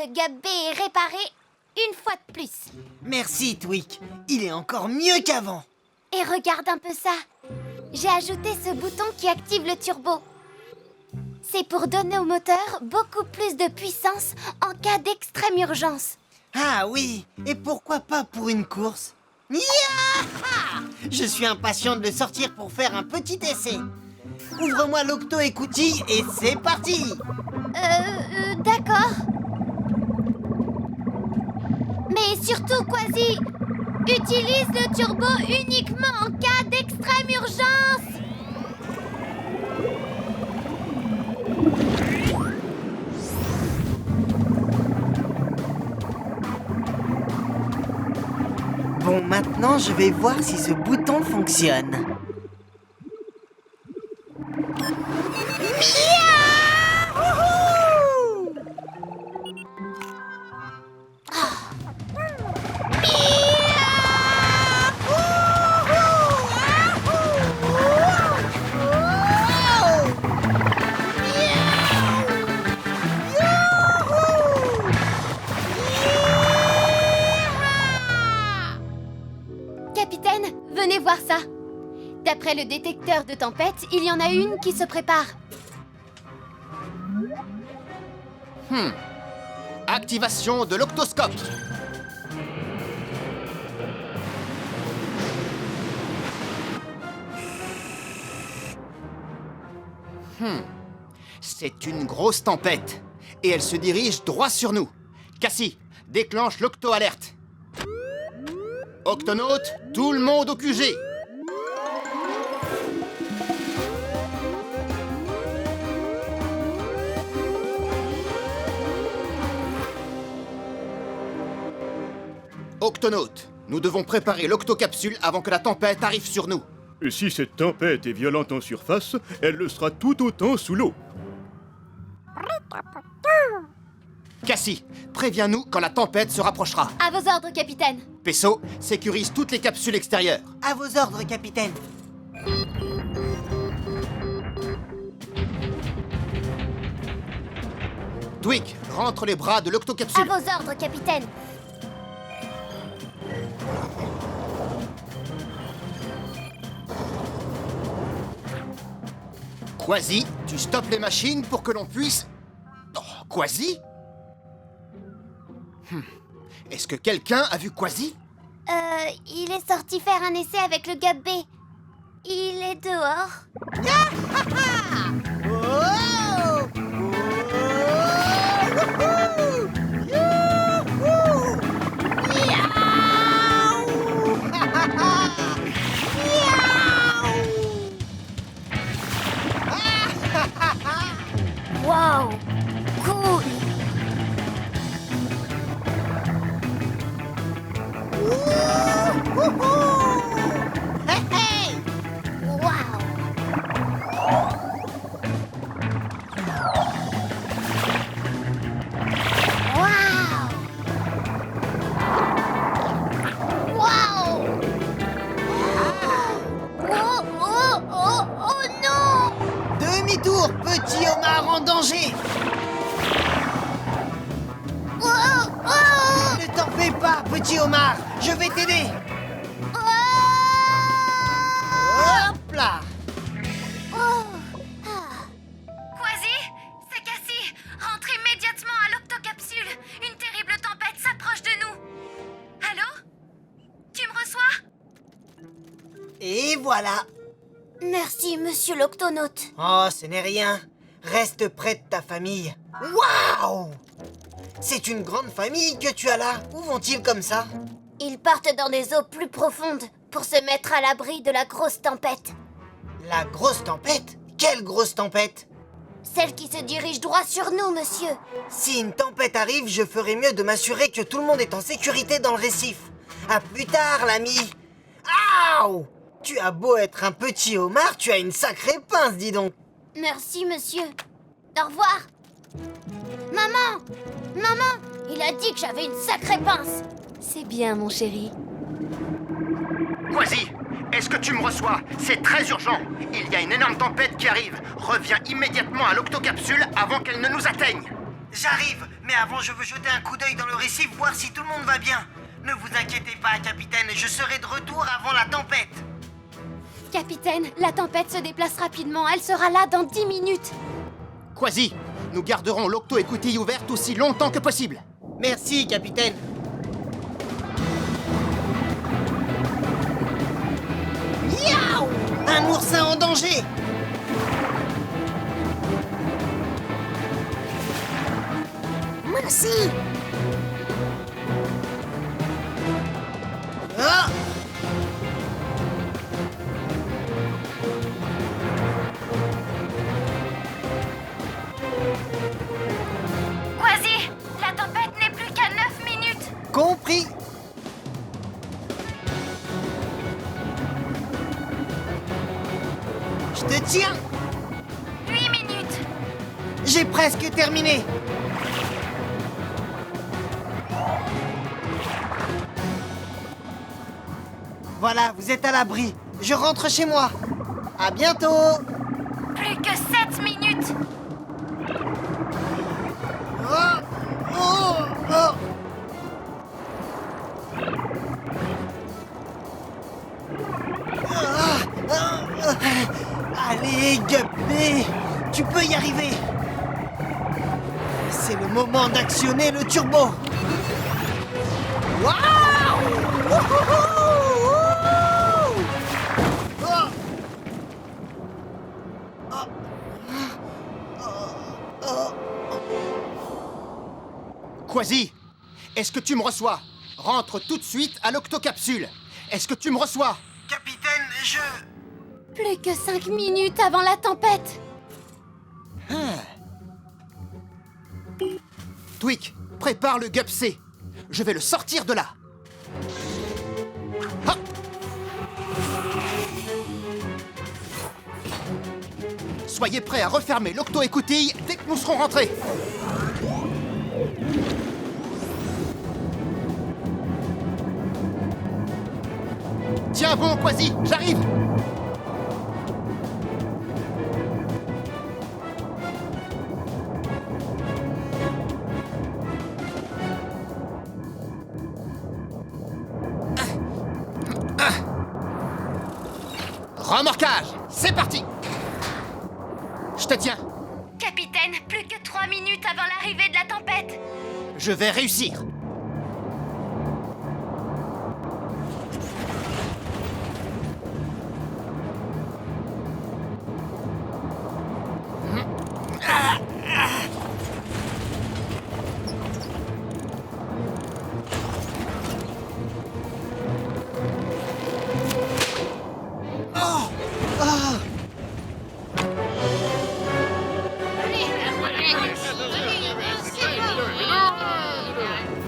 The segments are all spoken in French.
Le Gab B est réparé une fois de plus. Merci, Tweak. Il est encore mieux qu'avant. Et regarde un peu ça. J'ai ajouté ce bouton qui active le turbo. C'est pour donner au moteur beaucoup plus de puissance en cas d'extrême urgence. Ah oui, et pourquoi pas pour une course? Yaha! Je suis impatient de le sortir pour faire un petit essai. Ouvre-moi l'octo-écoutille et c'est parti! D'accord. Mais surtout, Quasi, utilise le turbo uniquement en cas d'extrême urgence. Bon, maintenant, je vais voir si ce bouton fonctionne. Capitaine, venez voir ça. D'après le détecteur de tempête, il y en a une qui se prépare. Activation de l'octoscope. C'est une grosse tempête. Et elle se dirige droit sur nous. Cassie, déclenche l'octo-alerte. Octonautes, tout le monde au QG. Octonautes, nous devons préparer l'octocapsule avant que la tempête arrive sur nous. Et si cette tempête est violente en surface, elle le sera tout autant sous l'eau. Cassie, préviens-nous quand la tempête se rapprochera. À vos ordres, capitaine. Pesso, sécurise toutes les capsules extérieures. À vos ordres, capitaine. Tweak, rentre les bras de À l'octocapsule. vos ordres, capitaine. Quasi, tu stoppes les machines pour que l'on puisse... Oh, Quasi Est-ce que quelqu'un a vu Quasi? Il est sorti faire un essai avec le Gab B. Il est dehors. Wow, cool. Wow. Wow. Wow. Oh, oh, oh, oh non. Demi-tour, petit homard en danger. Oh, oh, Ne t'en fais pas, petit homard. Je vais t'aider. oh. Hop là. Oh. Ah. Quasi, c'est Cassie. Rentre immédiatement à l'octocapsule. Une terrible tempête s'approche de nous. Allô? Tu me reçois? Et voilà. Merci, monsieur l'octonaute. Oh, ce n'est rien. Reste près de ta famille. Waouh! C'est une grande famille que tu as là. Où vont-ils comme ça? Ils partent dans des eaux plus profondes pour se mettre à l'abri de la grosse tempête. La grosse tempête? Quelle grosse tempête? Celle qui se dirige droit sur nous, monsieur. Si une tempête arrive, je ferai mieux de m'assurer que tout le monde est en sécurité dans le récif. À plus tard, l'ami. Aouh! Tu as beau être un petit homard, tu as une sacrée pince, dis donc. Merci, monsieur. Au revoir. Maman! Maman! Il a dit que j'avais une sacrée pince. C'est bien, mon chéri. Quasi, est-ce que tu me reçois? C'est très urgent. Il y a une énorme tempête qui arrive. Reviens immédiatement à l'octocapsule avant qu'elle ne nous atteigne. J'arrive, mais avant je veux jeter un coup d'œil dans le récif, voir si tout le monde va bien. Ne vous inquiétez pas, capitaine, je serai de retour avant la tempête. Capitaine, la tempête se déplace rapidement. Elle sera là dans 10 minutes. Quasi, nous garderons l'octo écoutille ouverte aussi longtemps que possible. Merci, capitaine. Miaou! Un oursin en danger! Merci! Ah! Quasi, la tempête n'est plus qu'à 9 minutes. Compris! Je te tiens! 8 minutes. J'ai presque terminé! Voilà, vous êtes à l'abri. Je rentre chez moi. À bientôt! Plus que 7 minutes. Oh! Oh! Oh! Allez, Guppy! Tu peux y arriver! C'est le moment d'actionner le turbo! Waouh! Wouhou! Oh! Quasi, est-ce que tu me reçois? Rentre tout de suite à l'octocapsule. Est-ce que tu me reçois? Capitaine, je... Plus que 5 minutes avant la tempête. Tweak, prépare le Gup C. Je vais le sortir de là. Ha! Soyez prêts à refermer l'octo-écoutille dès que nous serons rentrés. Tiens bon, Quasi, j'arrive. Remorquage, c'est parti. Je te tiens. Capitaine, plus que 3 minutes avant l'arrivée de la tempête. Je vais réussir.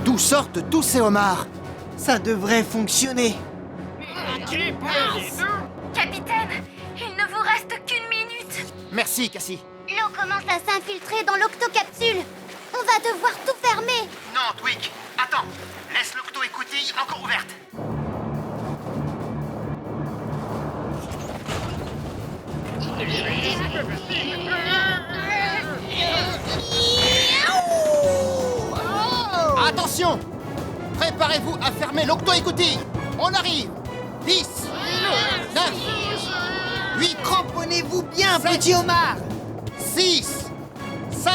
D'où sortent tous ces homards? Ça devrait fonctionner. Capitaine, il ne vous reste qu'une minute. Merci, Cassie. L'eau commence à s'infiltrer dans l'octocapsule. On va devoir tout fermer. Non, Tweak, attends. Laisse l'octo-écoutille encore ouverte. Attention! Préparez-vous à fermer l'octo-écoutille. On arrive. 10, 9, 8, Cramponnez-vous bien, Sept. petit homard! 6, 5,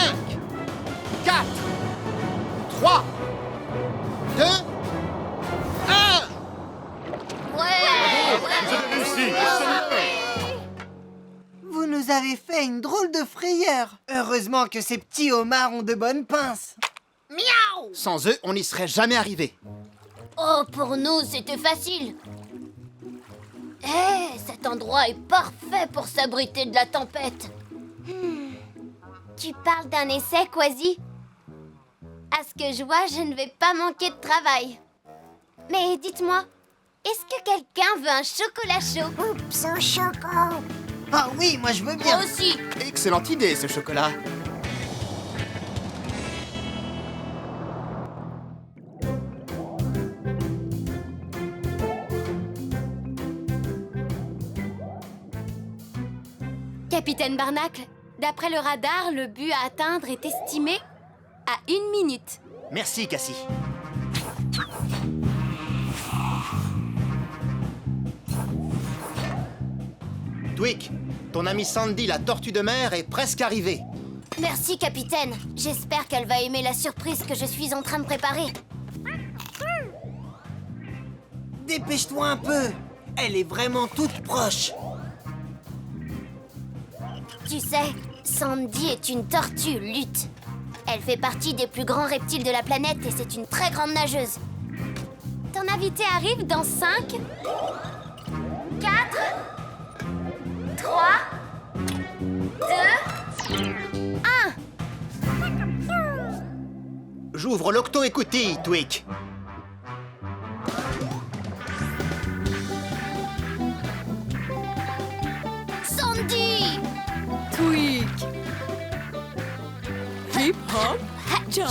4, 3, 2, 1. Vous nous avez fait une drôle de frayeur. Heureusement que ces petits homards ont de bonnes pinces. Miaou! Sans eux, on n'y serait jamais arrivé. Oh, pour nous, c'était facile. Hé, cet endroit est parfait pour s'abriter de la tempête. Tu parles d'un essai, Quasi? À ce que je vois, je ne vais pas manquer de travail. Mais dites-moi, est-ce que quelqu'un veut un chocolat chaud? Oups, un chocolat! Ah oui, moi je veux bien. Moi aussi. Excellente idée, ce chocolat. Capitaine Barnacle, d'après le radar, le but à atteindre est estimé à 1 minute. Merci, Cassie. Twig, ton amie Sandy, la tortue de mer, est presque arrivée. Merci, capitaine. J'espère qu'elle va aimer la surprise que je suis en train de préparer. Dépêche-toi un peu. Elle est vraiment toute proche. Tu sais, Sandy est une tortue lutte. Elle fait partie des plus grands reptiles de la planète et c'est une très grande nageuse. Ton invité arrive dans 5, 4, 3, 2, 1. J'ouvre l'octo-écoutille, Twig. Sandy! Twig. Hip hop, jump.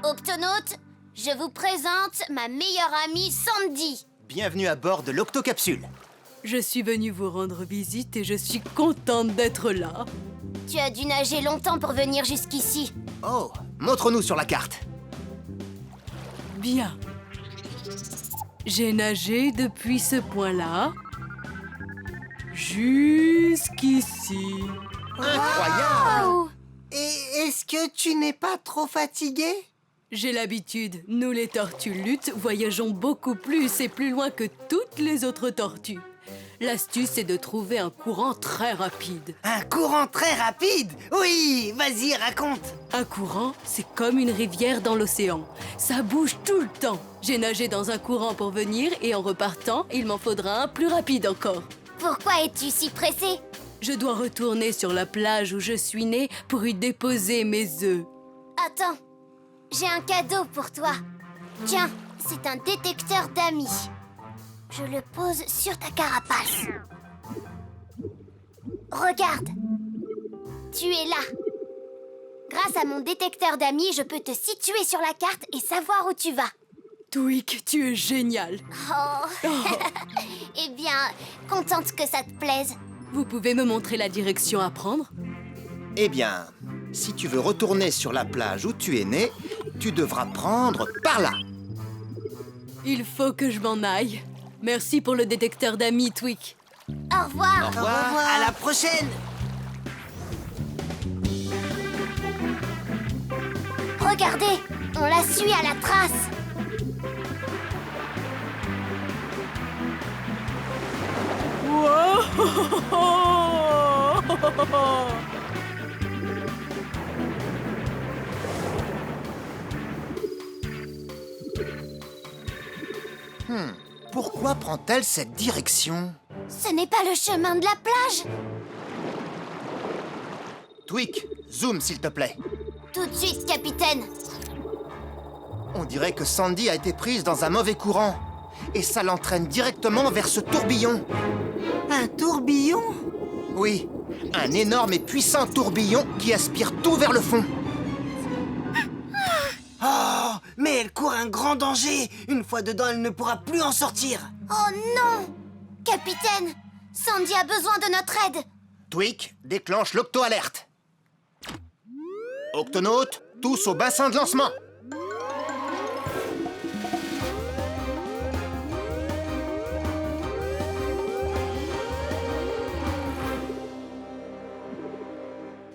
Octonautes, je vous présente ma meilleure amie Sandy. Bienvenue à bord de l'octocapsule. Je suis venue vous rendre visite et je suis contente d'être là. Tu as dû nager longtemps pour venir jusqu'ici. Oh, montre-nous sur la carte. Bien. J'ai nagé depuis ce point-là jusqu'ici. Incroyable! Oh! Et est-ce que tu n'es pas trop fatigué? J'ai l'habitude. Nous, les tortues luttes, voyageons beaucoup plus et plus loin que toutes les autres tortues. L'astuce est de trouver un courant très rapide. Un courant très rapide? Oui, vas-y, raconte. Un courant, c'est comme une rivière dans l'océan. Ça bouge tout le temps. J'ai nagé dans un courant pour venir et en repartant, il m'en faudra un plus rapide encore. Pourquoi es-tu si pressée? Je dois retourner sur la plage où je suis née pour y déposer mes œufs. Attends, j'ai un cadeau pour toi. Tiens, c'est un détecteur d'amis. Je le pose sur ta carapace. Regarde, tu es là. Grâce à mon détecteur d'amis, je peux te situer sur la carte et savoir où tu vas. Twig, tu es génial. Oh, eh bien, contente que ça te plaise. Vous pouvez me montrer la direction à prendre? Eh bien, si tu veux retourner sur la plage où tu es né, tu devras prendre par là. Il faut que je m'en aille. Merci pour le détecteur d'amis, Twig. Au revoir. Au revoir. À la prochaine. Regardez, on la suit à la trace. Pourquoi prend-elle cette direction? Ce n'est pas le chemin de la plage. Twig, zoom s'il te plaît. Tout de suite, capitaine. On dirait que Sandy a été prise dans un mauvais courant. Et ça l'entraîne directement vers ce tourbillon. Un tourbillon? Oui, un énorme et puissant tourbillon qui aspire tout vers le fond. Oh, mais elle court un grand danger. Une fois dedans, elle ne pourra plus en sortir. Oh non! Capitaine, Sandy a besoin de notre aide. Twig, déclenche l'octo-alerte. Octonautes, tous au bassin de lancement.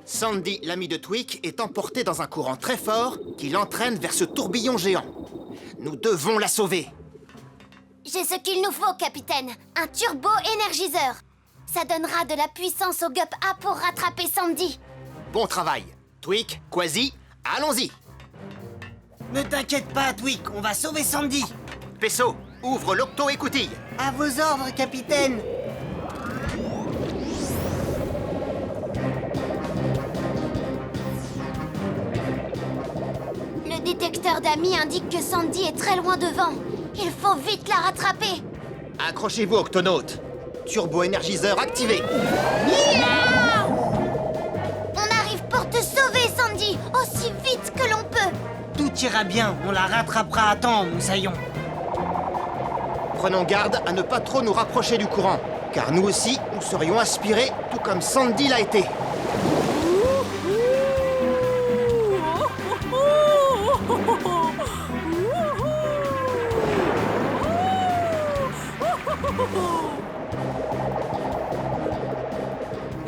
Sandy, l'ami de Twig, est emportée dans un courant très fort qui l'entraîne vers ce tourbillon géant. Nous devons la sauver. J'ai ce qu'il nous faut, capitaine. Un turbo-énergiseur. Ça donnera de la puissance au Gup A pour rattraper Sandy. Bon travail. Twig, Quasi, allons-y. Ne t'inquiète pas, Twig, on va sauver Sandy. Pesso, ouvre l'octo-écoutille. À vos ordres, capitaine. Le détecteur d'amis indique que Sandy est très loin devant. Il faut vite la rattraper. Accrochez-vous, Octonautes. Turbo-énergiseur activé. On arrive pour te sauver, Sandy, aussi vite que l'on peut. Tout ira bien, on la rattrapera à temps, moussaillon. Prenons garde à ne pas trop nous rapprocher du courant, car nous aussi, nous serions aspirés, tout comme Sandy l'a été.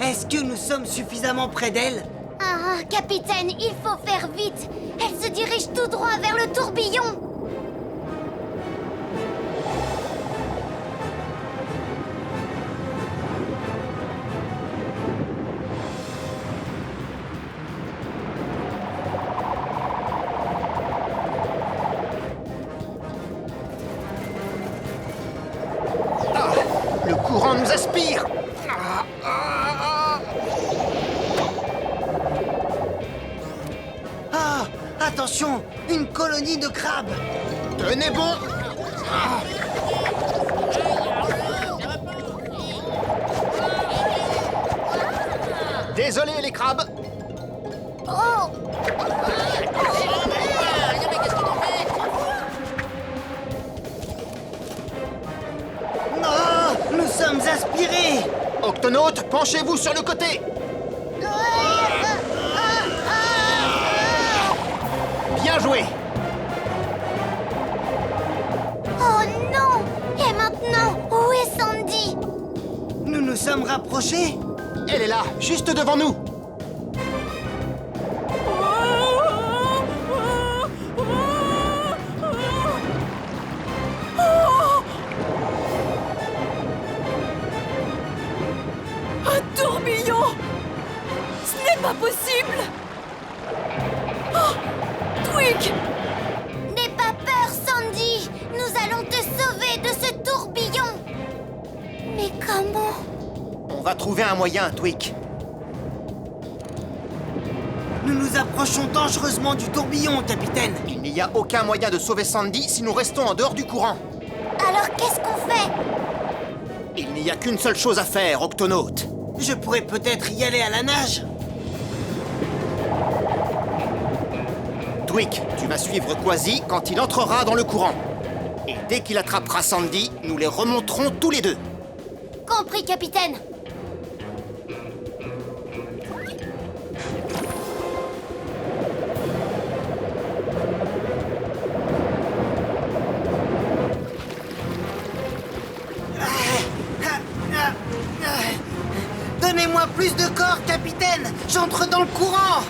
Est-ce que nous sommes suffisamment près d'elle? Ah, capitaine, il faut faire vite. Elle se dirige tout droit vers le tourbillon. Le courant nous aspire. Ah, attention, une colonie de crabes. Tenez bon. Désolé les crabes. Oh! Non, nous sommes aspirés. Octonautes, penchez-vous sur le côté. Bien joué. Oh non! Et maintenant, où est Sandy? Nous nous sommes rapprochés. Elle est là, juste devant nous. Un tourbillon! Ce n'est pas possible! Oh, Twig! N'aie pas peur, Sandy! Nous allons te sauver de ce tourbillon! Mais comment? On va trouver un moyen, Twig. Nous nous approchons dangereusement du tourbillon, capitaine. Il n'y a aucun moyen de sauver Sandy si nous restons en dehors du courant. Alors qu'est-ce qu'on fait? Il n'y a qu'une seule chose à faire, Octonaute. Je pourrais peut-être y aller à la nage. Twig, tu vas suivre Quasi quand il entrera dans le courant. Et dès qu'il attrapera Sandy, nous les remonterons tous les deux. Compris, capitaine! Donnez-moi plus de corps, capitaine. J'entre dans le courant.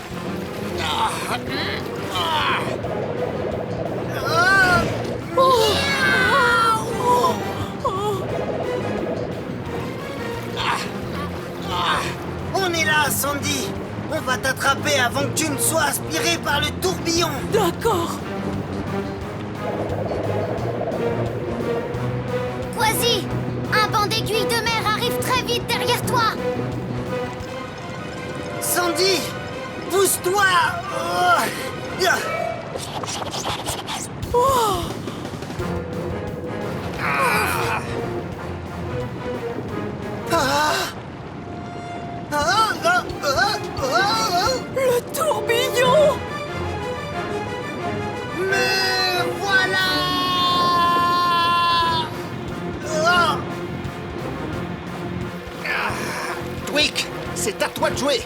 On est là, Sandy. On va t'attraper avant que tu ne sois aspiré par le tourbillon. D'accord! Quasi! Un banc d'aiguilles de mer arrive très vite derrière toi! Sandy, pousse-toi. Le tourbillon! Me voilà. Twig, c'est à toi de jouer.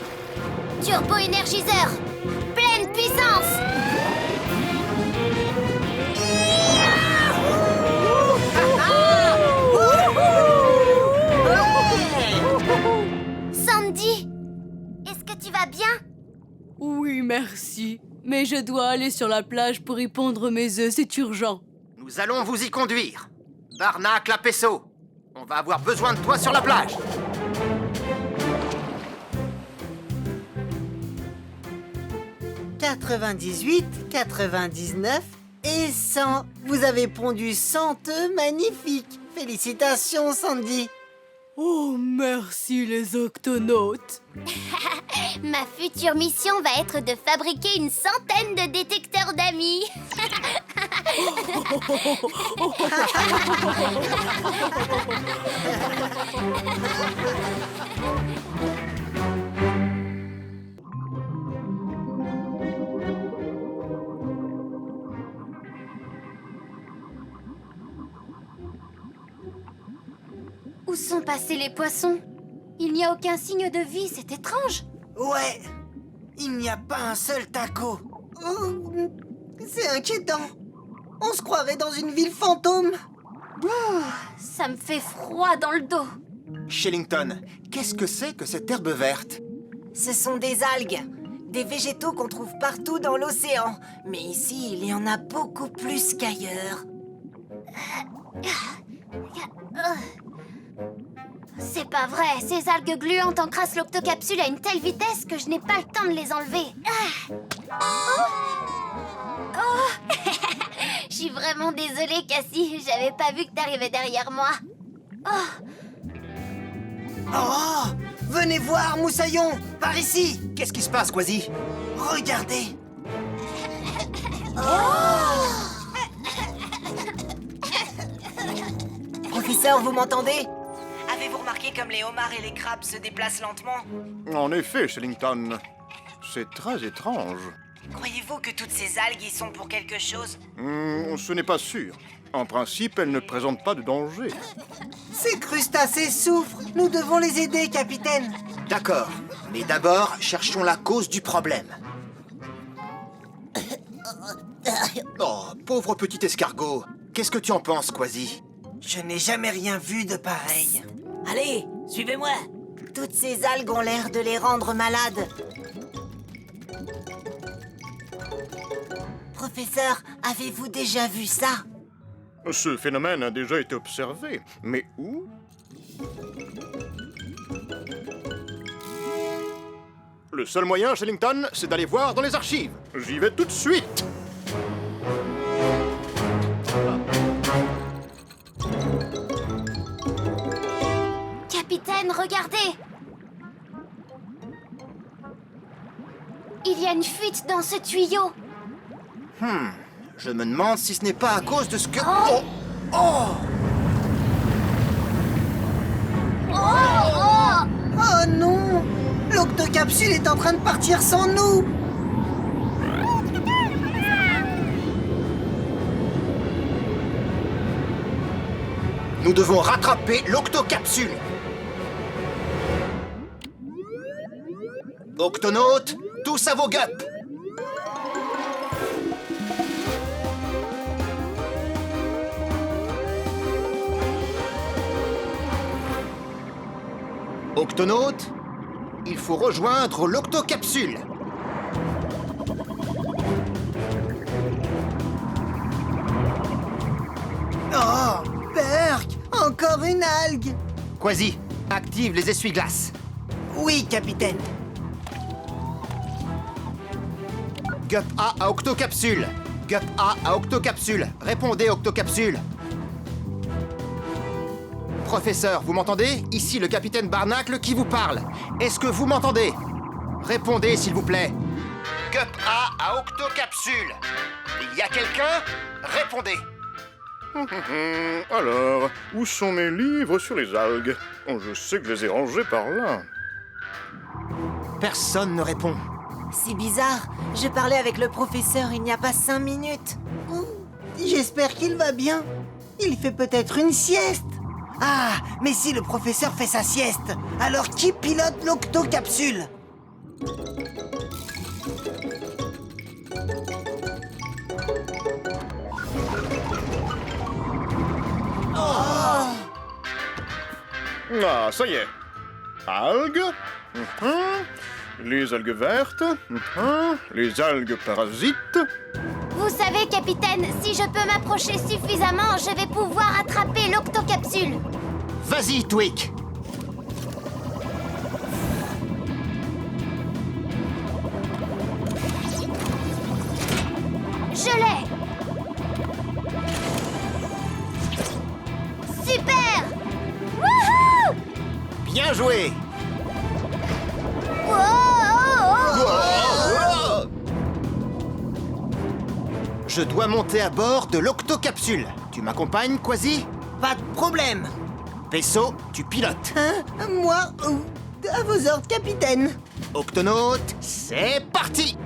Turbo-énergiseur! Pleine puissance! Sandy! Est-ce que tu vas bien? Oui, merci. Mais je dois aller sur la plage pour y pondre mes œufs, c'est urgent. Nous allons vous y conduire. Barnac Lapesso, on va avoir besoin de toi sur la plage. « 98, 99 et 100. Vous avez pondu 100 œufs magnifiques. Félicitations, Sandy. Oh, merci les octonautes. Ma future mission va être de fabriquer une centaine de détecteurs d'amis. Où sont passés les poissons? Il n'y a aucun signe de vie, c'est étrange. Ouais, il n'y a pas un seul taco. Oh, c'est inquiétant. On se croirait dans une ville fantôme. Ça me fait froid dans le dos. Shellington, qu'est-ce que c'est que cette herbe verte? Ce sont des algues, des végétaux qu'on trouve partout dans l'océan. Mais ici, il y en a beaucoup plus qu'ailleurs. C'est pas vrai, ces algues gluantes encrassent l'octocapsule à une telle vitesse que je n'ai pas le temps de les enlever. Oh. Je suis vraiment désolée, Cassie, j'avais pas vu que t'arrivais derrière moi. Oh! Venez voir, Moussaillon! Par ici! Qu'est-ce qui se passe, Quasi? Regardez! Professeur, vous m'entendez? Avez-vous remarqué comme les homards et les crabes se déplacent lentement? En effet, Shellington, c'est très étrange. Croyez-vous que toutes ces algues y sont pour quelque chose? Ce n'est pas sûr. En principe, elles ne présentent pas de danger. Ces crustacés souffrent! Nous devons les aider, capitaine! D'accord, mais d'abord, cherchons la cause du problème. Oh, pauvre petit escargot. Qu'est-ce que tu en penses, Quasi? Je n'ai jamais rien vu de pareil. Allez, suivez-moi. Toutes ces algues ont l'air de les rendre malades. Professeur, avez-vous déjà vu ça? Ce phénomène a déjà été observé. Mais où? Le seul moyen, Shellington, c'est d'aller voir dans les archives. J'y vais tout de suite. Capitaine, regardez! Il y a une fuite dans ce tuyau. Je me demande si ce n'est pas à cause de ce que... Oh. Oh! Oh non! L'octocapsule est en train de partir sans nous! Nous devons rattraper l'octocapsule. Octonautes, tous à vos gups! Octonautes, il faut rejoindre l'octocapsule. Oh! Perk! Encore une algue! Quasi, active les essuie-glaces. Oui, capitaine. Gup A à octocapsule. Gup A à octocapsule. Répondez, octocapsule. Professeur, vous m'entendez? Ici le capitaine Barnacle qui vous parle. Est-ce que vous m'entendez? Répondez, s'il vous plaît. Gup A à octocapsule. Il y a quelqu'un? Répondez. Alors, où sont mes livres sur les algues? Oh, je sais que je les ai rangés par là. Personne ne répond. C'est bizarre. Je parlais avec le professeur il n'y a pas 5 minutes. J'espère qu'il va bien. Il fait peut-être une sieste. Ah, mais si le professeur fait sa sieste, alors qui pilote l'octocapsule? Ah, ça y est. Algues. Les algues vertes. Les algues parasites. Vous savez, capitaine, si je peux m'approcher suffisamment, je vais pouvoir attraper l'octocapsule. Vas-y, Tweak. Je l'ai. Super! Wouhou! Bien joué. Oh, oh, oh. Je dois monter à bord de l'octocapsule. Tu m'accompagnes, Quasi? Pas de problème. Vaisseau, tu pilotes. Hein? Moi, à vos ordres, capitaine. Octonaute, c'est parti!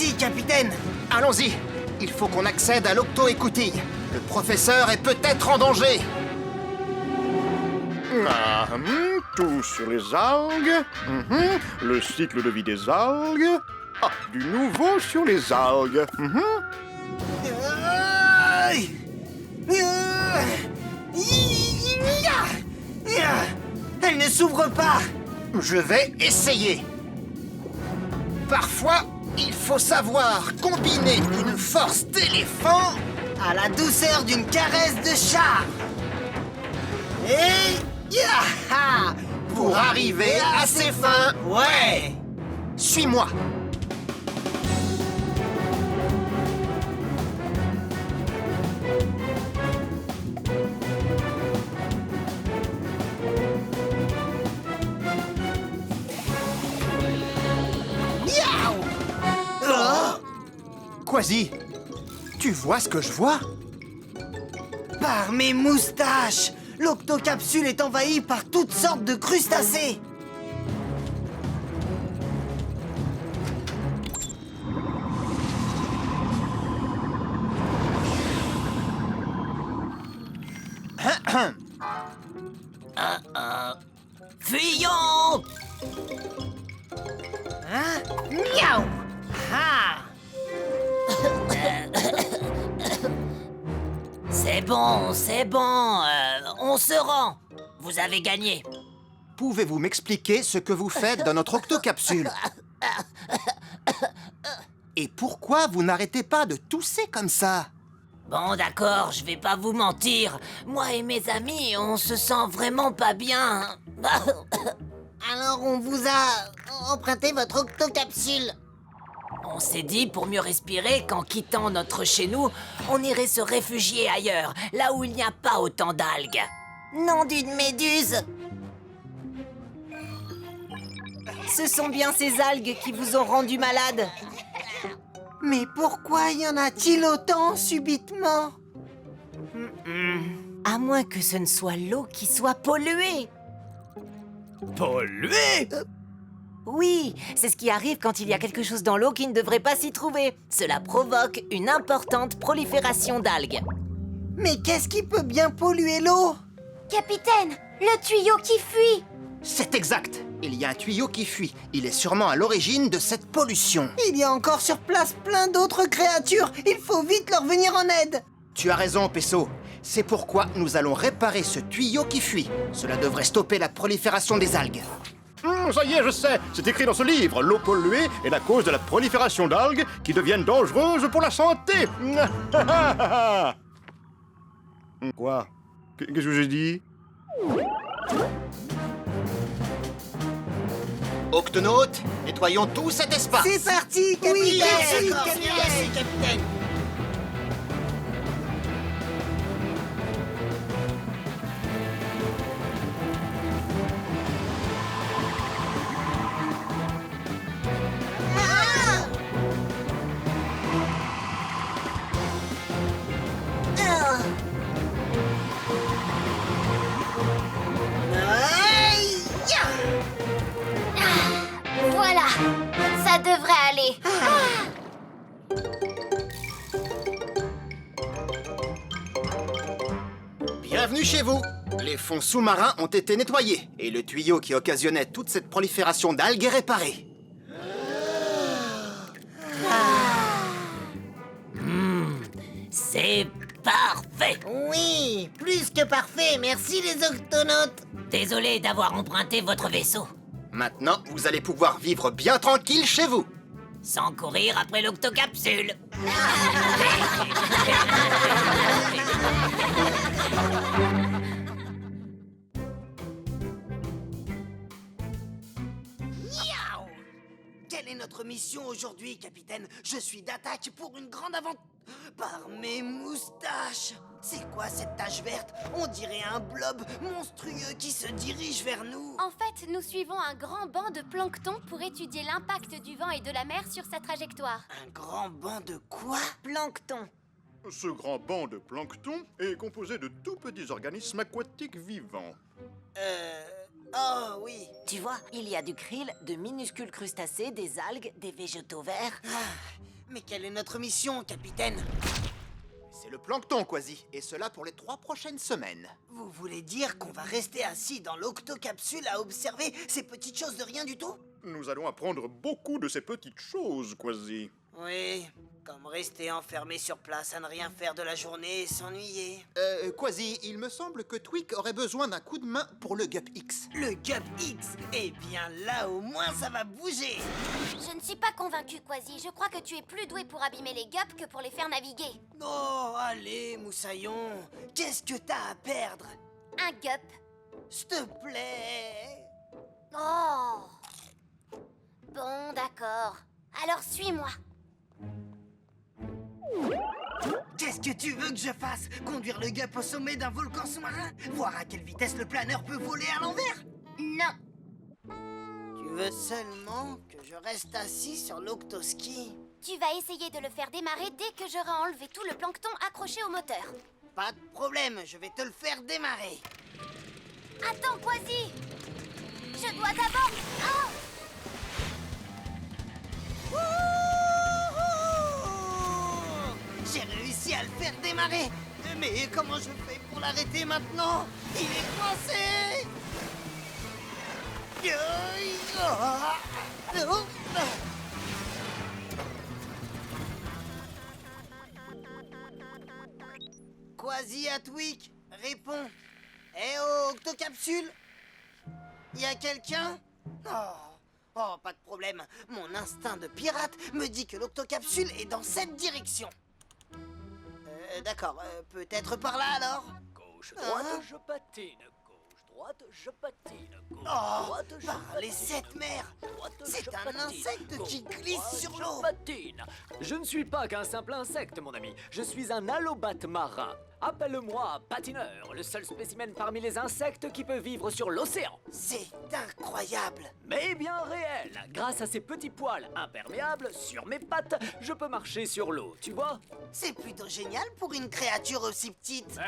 parti, capitaine. Allons-y. Il faut qu'on accède à l'octo-écoutille. Le professeur est peut-être en danger. Tout sur les algues. Le cycle de vie des algues. Ah, du nouveau sur les algues. Aïe. Elle ne s'ouvre pas. Je vais essayer. Parfois, il faut savoir combiner une force d'éléphant À la douceur d'une caresse de chat. Et... pour arriver à ses fins. Ouais. Suis-moi. Quasi, tu vois ce que je vois? Par mes moustaches, l'octocapsule est envahie par toutes sortes de crustacés. Fuyons! Hein? Miaou! Ah! C'est bon, on se rend. Vous avez gagné. Pouvez-vous m'expliquer ce que vous faites dans notre octocapsule? Et pourquoi vous n'arrêtez pas de tousser comme ça? Bon, d'accord, je vais pas vous mentir. Moi et mes amis, on se sent vraiment pas bien. Alors on vous a emprunté votre octocapsule. On s'est dit, pour mieux respirer, qu'en quittant notre chez nous, on irait se réfugier ailleurs, là où il n'y a pas autant d'algues. Nom d'une méduse! Ce sont bien ces algues qui vous ont rendu malade. Mais pourquoi y en a-t-il autant subitement? À moins que ce ne soit l'eau qui soit polluée. Pollué? Oui, c'est ce qui arrive quand il y a quelque chose dans l'eau qui ne devrait pas s'y trouver. Cela provoque une importante prolifération d'algues. Mais qu'est-ce qui peut bien polluer l'eau? Capitaine, le tuyau qui fuit. C'est exact. Il y a un tuyau qui fuit. Il est sûrement à l'origine de cette pollution. Il y a encore sur place plein d'autres créatures. Il faut vite leur venir en aide. Tu as raison, Pesso. C'est pourquoi nous allons réparer ce tuyau qui fuit. Cela devrait stopper la prolifération des algues. Ça y est, je sais. C'est écrit dans ce livre. L'eau polluée est la cause de la prolifération d'algues qui deviennent dangereuses pour la santé. Quoi? Qu'est-ce que j'ai dit? Octonautes, nettoyons tout cet espace. C'est parti, capitaine. Oui, Merci, d'accord, capitaine. merci, capitaine. Voilà, ça devrait aller. Bienvenue chez vous. Les fonds sous-marins ont été nettoyés et le tuyau qui occasionnait toute cette prolifération d'algues est réparé. C'est parfait. Oui, plus que parfait. Merci les octonautes. Désolé d'avoir emprunté votre vaisseau. Maintenant, vous allez pouvoir vivre bien tranquille chez vous. Sans courir après l'octocapsule. Quelle est notre mission aujourd'hui, capitaine? Je suis d'attaque pour une grande aventure. Par mes moustaches! C'est quoi cette tache verte? On dirait un blob monstrueux qui se dirige vers nous. En fait, nous suivons un grand banc de plancton pour étudier l'impact du vent et de la mer sur sa trajectoire. Un grand banc de quoi? Plancton. Ce grand banc de plancton est composé de tout petits organismes aquatiques vivants. Oh oui. Tu vois, il y a du krill, de minuscules crustacés, des algues, des végétaux verts. Mais quelle est notre mission, capitaine? C'est le plancton, Quasi, et cela pour les 3 prochaines semaines. Vous voulez dire qu'on va rester assis dans l'octocapsule à observer ces petites choses de rien du tout? Nous allons apprendre beaucoup de ces petites choses, Quasi. Oui, comme rester enfermé sur place à ne rien faire de la journée et s'ennuyer. Quasi, il me semble que Tweak aurait besoin d'un coup de main pour le Gup X. Le Gup X? Eh bien là, au moins, ça va bouger. Je ne suis pas convaincue, Quasi. Je crois que tu es plus doué pour abîmer les gups que pour les faire naviguer. Oh, allez, Moussaillon, qu'est-ce que t'as à perdre? Un gup. S'il te plaît. Oh. Bon, d'accord. Alors suis-moi. Qu'est-ce que tu veux que je fasse? Conduire le Gup au sommet d'un volcan sous-marin? Voir à quelle vitesse le planeur peut voler à l'envers? Non. Tu veux seulement que je reste assis sur l'octoski? Tu vas essayer de le faire démarrer dès que j'aurai enlevé tout le plancton accroché au moteur. Pas de problème, je vais te le faire démarrer. Attends, Quasi. Je dois d'abord... Oh. J'ai réussi à le faire démarrer. Mais comment je fais pour l'arrêter maintenant? Il est coincé. Quasi à Tweak, réponds. Eh oh, Octocapsule? Y a quelqu'un? Oh, pas de problème. Mon instinct de pirate me dit que l'octocapsule est dans cette direction. D'accord, peut-être par là alors? Gauche, droite, Hein? je patine. Gauche, droite, je patine. Gauche, Oh, droite, je par les patine. 7 mers! Droite, C'est je un patine. insecte qui Gauche, glisse droite, sur je l'eau. patine. Je ne suis pas qu'un simple insecte, mon ami. Je suis un allobate marin. Appelle-moi patineur, le seul spécimen parmi les insectes qui peut vivre sur l'océan. C'est incroyable! Mais bien réel. Grâce à ces petits poils imperméables sur mes pattes, je peux marcher sur l'eau, tu vois? C'est plutôt génial pour une créature aussi petite.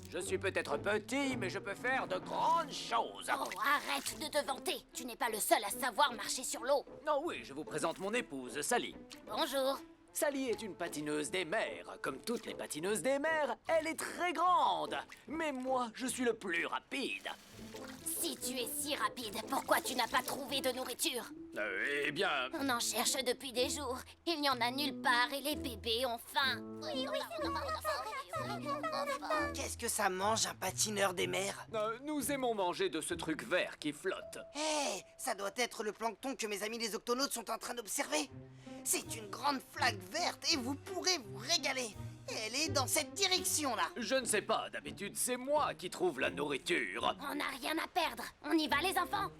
Je suis peut-être petit, mais je peux faire de grandes choses. Oh, arrête de te vanter. Tu n'es pas le seul à savoir marcher sur l'eau. Non, oui, je vous présente mon épouse, Sally. Bonjour. Sally est une patineuse des mers. Comme toutes les patineuses des mers, elle est très grande. Mais moi, je suis le plus rapide. Si tu es si rapide, pourquoi tu n'as pas trouvé de nourriture? Eh bien... On en cherche depuis des jours. Il n'y en a nulle part et les bébés ont faim. Oui, Qu'est-ce que ça mange un patineur des mers? nous aimons manger de ce truc vert qui flotte. Hé, ça doit être le plancton que mes amis les octonautes sont en train d'observer. C'est une grande flaque verte et vous pourrez vous régaler. Elle est dans cette direction-là. Je ne sais pas, d'habitude, c'est moi qui trouve la nourriture. On n'a rien à perdre. On y va, les enfants?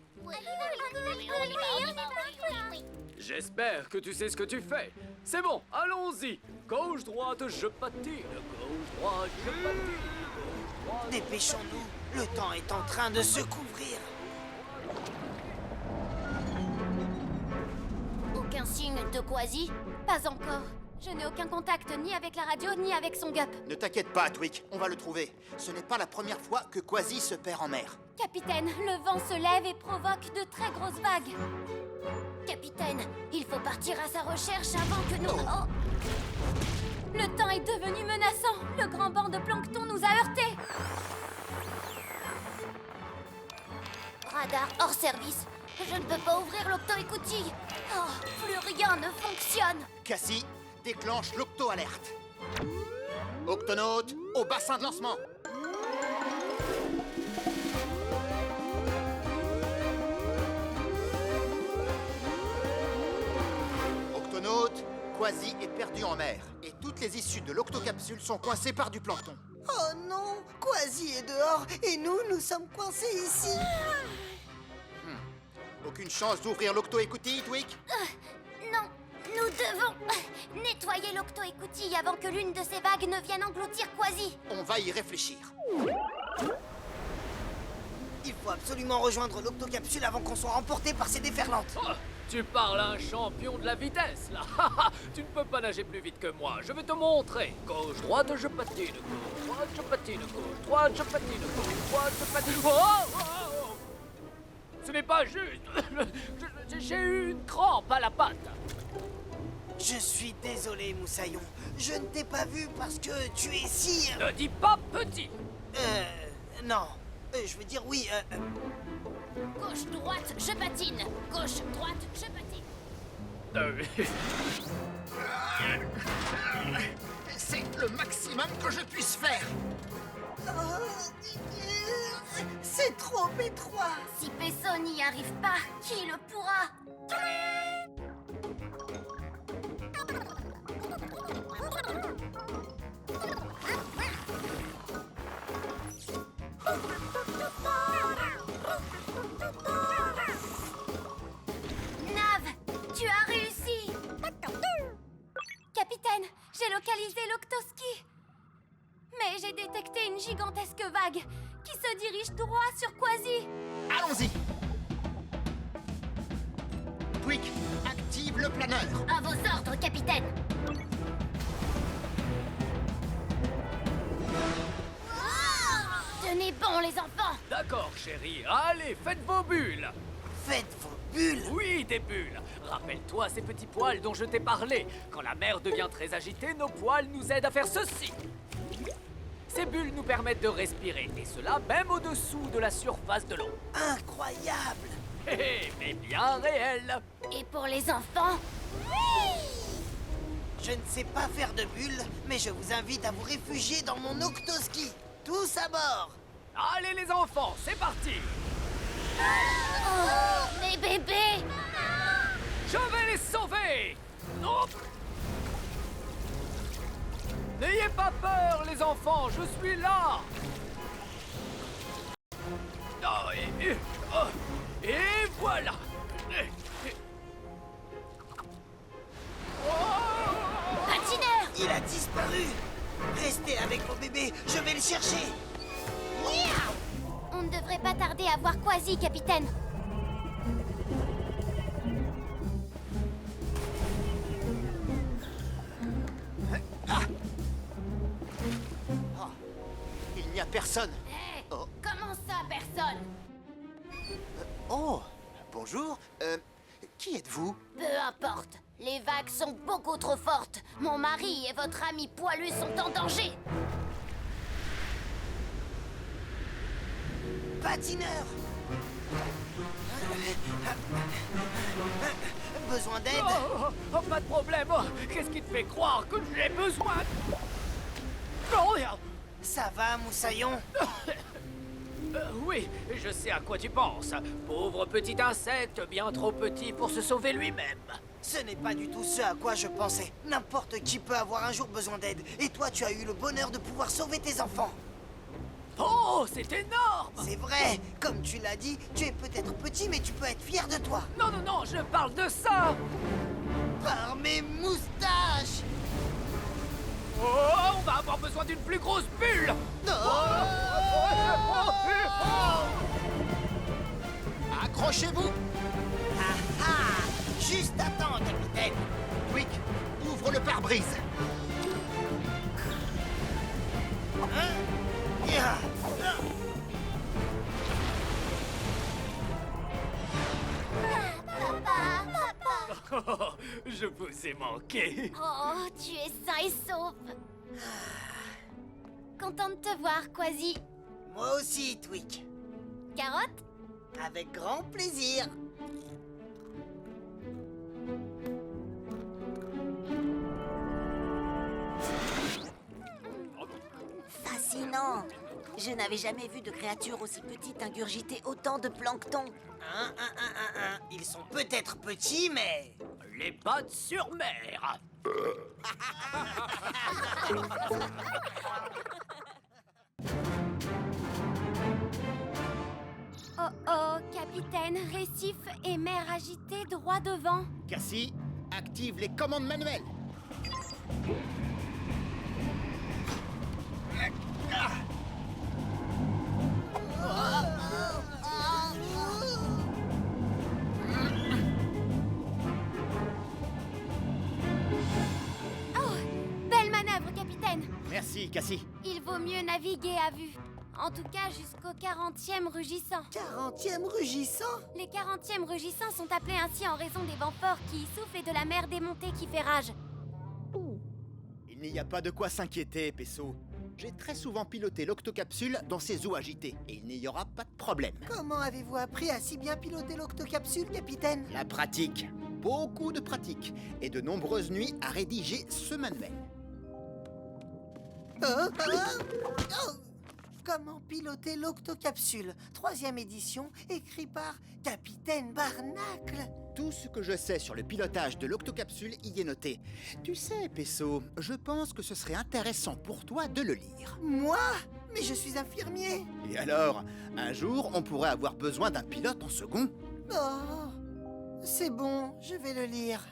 J'espère que tu sais ce que tu fais. C'est bon, allons-y. Gauche, droite, je patine. Gauche, droite, je patine. Gauche, droite... Dépêchons-nous, le temps est en train de se couvrir. Aucun signe de Quasi? Pas encore. Je n'ai aucun contact ni avec la radio ni avec son gup. Ne t'inquiète pas, Tweak, on va le trouver. Ce n'est pas la première fois que Quasi se perd en mer. Capitaine, le vent se lève et provoque de très grosses vagues. Capitaine, il faut partir à sa recherche avant que nous... Oh. Le temps est devenu menaçant. Le grand banc de plancton nous a heurtés. Radar hors service. Je ne peux pas ouvrir l'octo-écoutille. Oh, plus rien ne fonctionne. Cassie, déclenche l'octo-alerte. Octonautes, au bassin de lancement. Octonautes, Quasi est perdu en mer. Et toutes les issues de l'octocapsule sont coincées par du plancton. Oh non, Quasi est dehors et nous sommes coincés ici. Aucune chance d'ouvrir l'octo-écoutille, Tweak? Non, nous devons nettoyer l'octo-écoutille avant que l'une de ces vagues ne vienne engloutir Quasi. On va y réfléchir. Il faut absolument rejoindre l'octocapsule avant qu'on soit emporté par ces déferlantes. Oh, tu parles à un champion de la vitesse, là. Tu ne peux pas nager plus vite que moi. Je vais te montrer. Gauche, droite, je patine. Gauche, droite, je patine. Gauche, droite, je patine. Gauche, droite, je patine. Oh, oh, oh. Ce n'est pas juste. J'ai eu une crampe à la patte. Je suis désolé, Moussaillon. Je ne t'ai pas vu parce que tu es si... Ne dis pas petit. Non. Je veux dire oui, Gauche, droite, je patine. Gauche, droite, je patine. C'est le maximum que je puisse faire. c'est trop étroit. Si Pesso n'y arrive pas, qui le pourra? Nav, tu as réussi! Capitaine, j'ai localisé l'Octoski. Mais j'ai détecté une gigantesque vague qui se dirige droit sur Quasi. Allons-y. Quick, active le planeur. À vos ordres, capitaine. Tenez bon, les enfants. D'accord, chérie. Allez, faites vos bulles. Faites vos bulles. Oui, des bulles. Rappelle-toi ces petits poils dont je t'ai parlé. Quand la mer devient très agitée, nos poils nous aident à faire ceci. Ces bulles nous permettent de respirer, et cela même au-dessous de la surface de l'eau. Incroyable. Hé hé, mais bien réel. Et pour les enfants? Je ne sais pas faire de bulles, mais je vous invite à vous réfugier dans mon Octoski. Tous à bord. Allez les enfants, c'est parti. Oh, mes bébés! Je vais les sauver. Non. N'ayez pas peur, les enfants, je suis là. Oh, et voilà. Patineur! Il a disparu. Restez avec vos bébés, je vais le chercher. On ne devrait pas tarder à voir Quasi, capitaine. Il n'y a personne. Hé, Oh. comment ça, personne? Oh, bonjour. Qui êtes-vous? Peu importe. Les vagues sont beaucoup trop fortes. Mon mari et votre ami poilu sont en danger. Patineur. Besoin d'aide? Oh, pas de problème. Oh, qu'est-ce qui te fait croire que j'ai besoin? Oh, rien. Ça va, Moussaillon? Oui, je sais à quoi tu penses. Pauvre petit insecte, bien trop petit pour se sauver lui-même. Ce n'est pas du tout ce à quoi je pensais. N'importe qui peut avoir un jour besoin d'aide. Et toi, tu as eu le bonheur de pouvoir sauver tes enfants. Oh, c'est énorme! C'est vrai. Comme tu l'as dit, tu es peut-être petit, mais tu peux être fier de toi. Non, non, non, je parle de ça! Par mes moustaches. Oh, on va avoir besoin d'une plus grosse bulle! Accrochez-vous. Juste à temps, capitaine. Quick, ouvre le pare-brise. Oh, je vous ai manqué. Oh, tu es sain et sauf. Content de te voir, Quasi. Moi aussi, Twick. Carotte? Avec grand plaisir. Fascinant. Je n'avais jamais vu de créature aussi petite ingurgiter autant de plancton. Ils sont peut-être petits, mais... Les pattes sur mer. Oh oh, capitaine, récif et mer agitée droit devant. Cassie, active les commandes manuelles. Oh, belle manœuvre, capitaine. Merci, Cassie. Il vaut mieux naviguer à vue. En tout cas, jusqu'au 40e rugissant. 40e rugissant? Les 40e rugissants sont appelés ainsi en raison des vents forts qui y soufflent et de la mer démontée qui fait rage. Il n'y a pas de quoi s'inquiéter, Pesso. J'ai très souvent piloté l'octocapsule dans ces eaux agitées, et il n'y aura pas de problème. Comment avez-vous appris à si bien piloter l'octocapsule, capitaine? La pratique, beaucoup de pratique, et de nombreuses nuits à rédiger ce manuel. Comment piloter l'octocapsule? 3e édition, écrit par Capitaine Barnacle. Tout ce que je sais sur le pilotage de l'octocapsule y est noté. Tu sais, Pesso, je pense que ce serait intéressant pour toi de le lire. Moi? Mais je suis infirmier. Et alors, un jour, on pourrait avoir besoin d'un pilote en second. Oh, c'est bon, je vais le lire.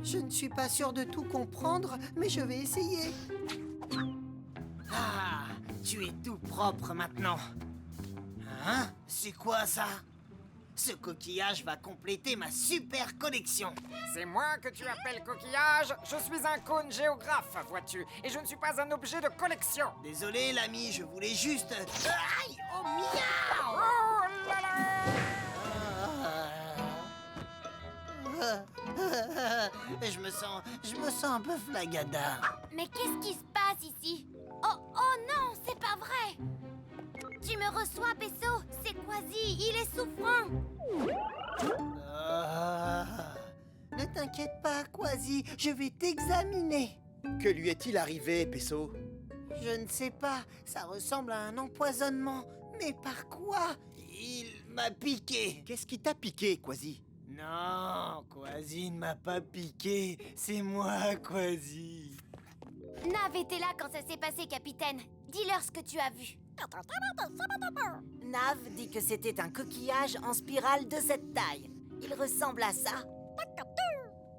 Je ne suis pas sûr de tout comprendre, mais je vais essayer. Ah, tu es tout propre maintenant. Hein? C'est quoi ça? Ce coquillage va compléter ma super collection. C'est moi que tu appelles coquillage? Je suis un cône géographe, vois-tu, et je ne suis pas un objet de collection. Désolé, l'ami, je voulais juste... Aïe! Oh, miaou! Oh là là! Je me sens un peu flagada. Mais qu'est-ce qui se passe ici? Oh non, c'est pas vrai! Tu me reçois, Pesso? C'est Quasi, il est souffrant! Ne t'inquiète pas, Quasi, je vais t'examiner. Que lui est-il arrivé, Pesso? Je ne sais pas, ça ressemble à un empoisonnement. Mais par quoi? Il m'a piqué. Qu'est-ce qui t'a piqué, Quasi? Non, Quasi ne m'a pas piqué. C'est moi, Quasi. Nav était là quand ça s'est passé, capitaine. Dis-leur ce que tu as vu. Nav dit que c'était un coquillage en spirale de cette taille. Il ressemble à ça.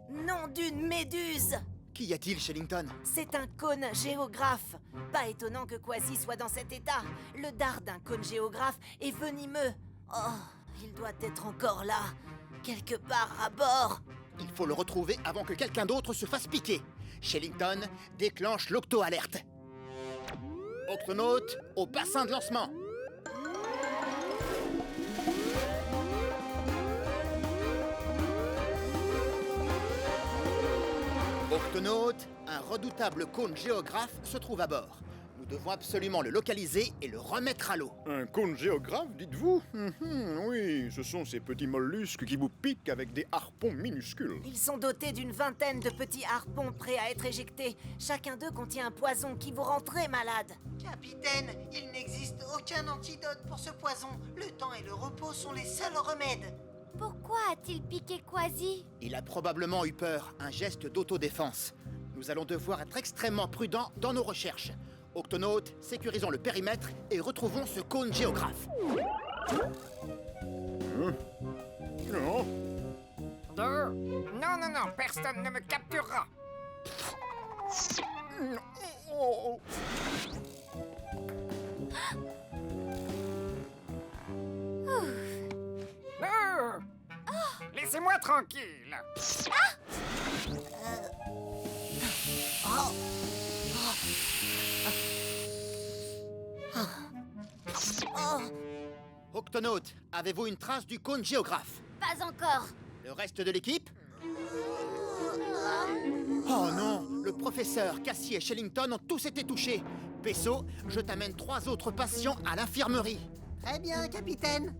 Nom d'une méduse! Qu'y a-t-il, Shellington? C'est un cône géographe. Pas étonnant que Quasi soit dans cet état. Le dard d'un cône géographe est venimeux. Oh, il doit être encore là, quelque part à bord. Il faut le retrouver avant que quelqu'un d'autre se fasse piquer. Shellington, déclenche l'octo-alerte. Octonaute, au bassin de lancement. Octonaute, un redoutable cône géographe se trouve à bord. Nous devons absolument le localiser et le remettre à l'eau. Un cône géographe, dites-vous? Oui, ce sont ces petits mollusques qui vous piquent avec des harpons minuscules. Ils sont dotés d'une vingtaine de petits harpons prêts à être éjectés. Chacun d'eux contient un poison qui vous rend très malade. Capitaine, il n'existe aucun antidote pour ce poison. Le temps et le repos sont les seuls remèdes. Pourquoi a-t-il piqué Quasi? Il a probablement eu peur, un geste d'autodéfense. Nous allons devoir être extrêmement prudents dans nos recherches. Octonautes, sécurisons le périmètre et retrouvons ce cône géographe. Non. Non, personne ne me capturera. Oh. Laissez-moi tranquille. Octonautes, avez-vous une trace du cône géographe? Pas encore. Le reste de l'équipe? Oh non! Le professeur, Cassie et Shellington ont tous été touchés. Pesso, je t'amène 3 autres patients à l'infirmerie. Très bien, capitaine.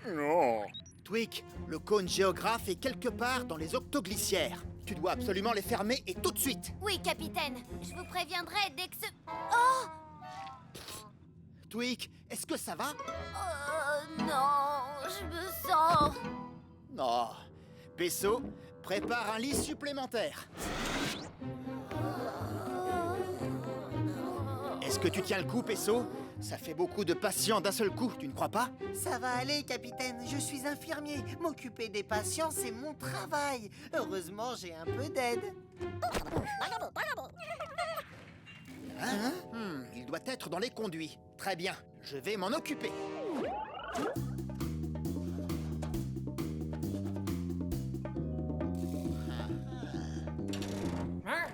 Non. Tweak, le cône géographe est quelque part dans les octoglissières. Tu dois absolument les fermer et tout de suite. Oui, capitaine. Je vous préviendrai dès que ce... Oh! Tweak, est-ce que ça va? Non, je me sens... Oh. Pesso, prépare un lit supplémentaire. Est-ce que tu tiens le coup, Pesso? Ça fait beaucoup de patients d'un seul coup, tu ne crois pas? Ça va aller, capitaine. Je suis infirmier. M'occuper des patients, c'est mon travail. Heureusement, j'ai un peu d'aide. Il doit être dans les conduits. Très bien, je vais m'en occuper. Hein?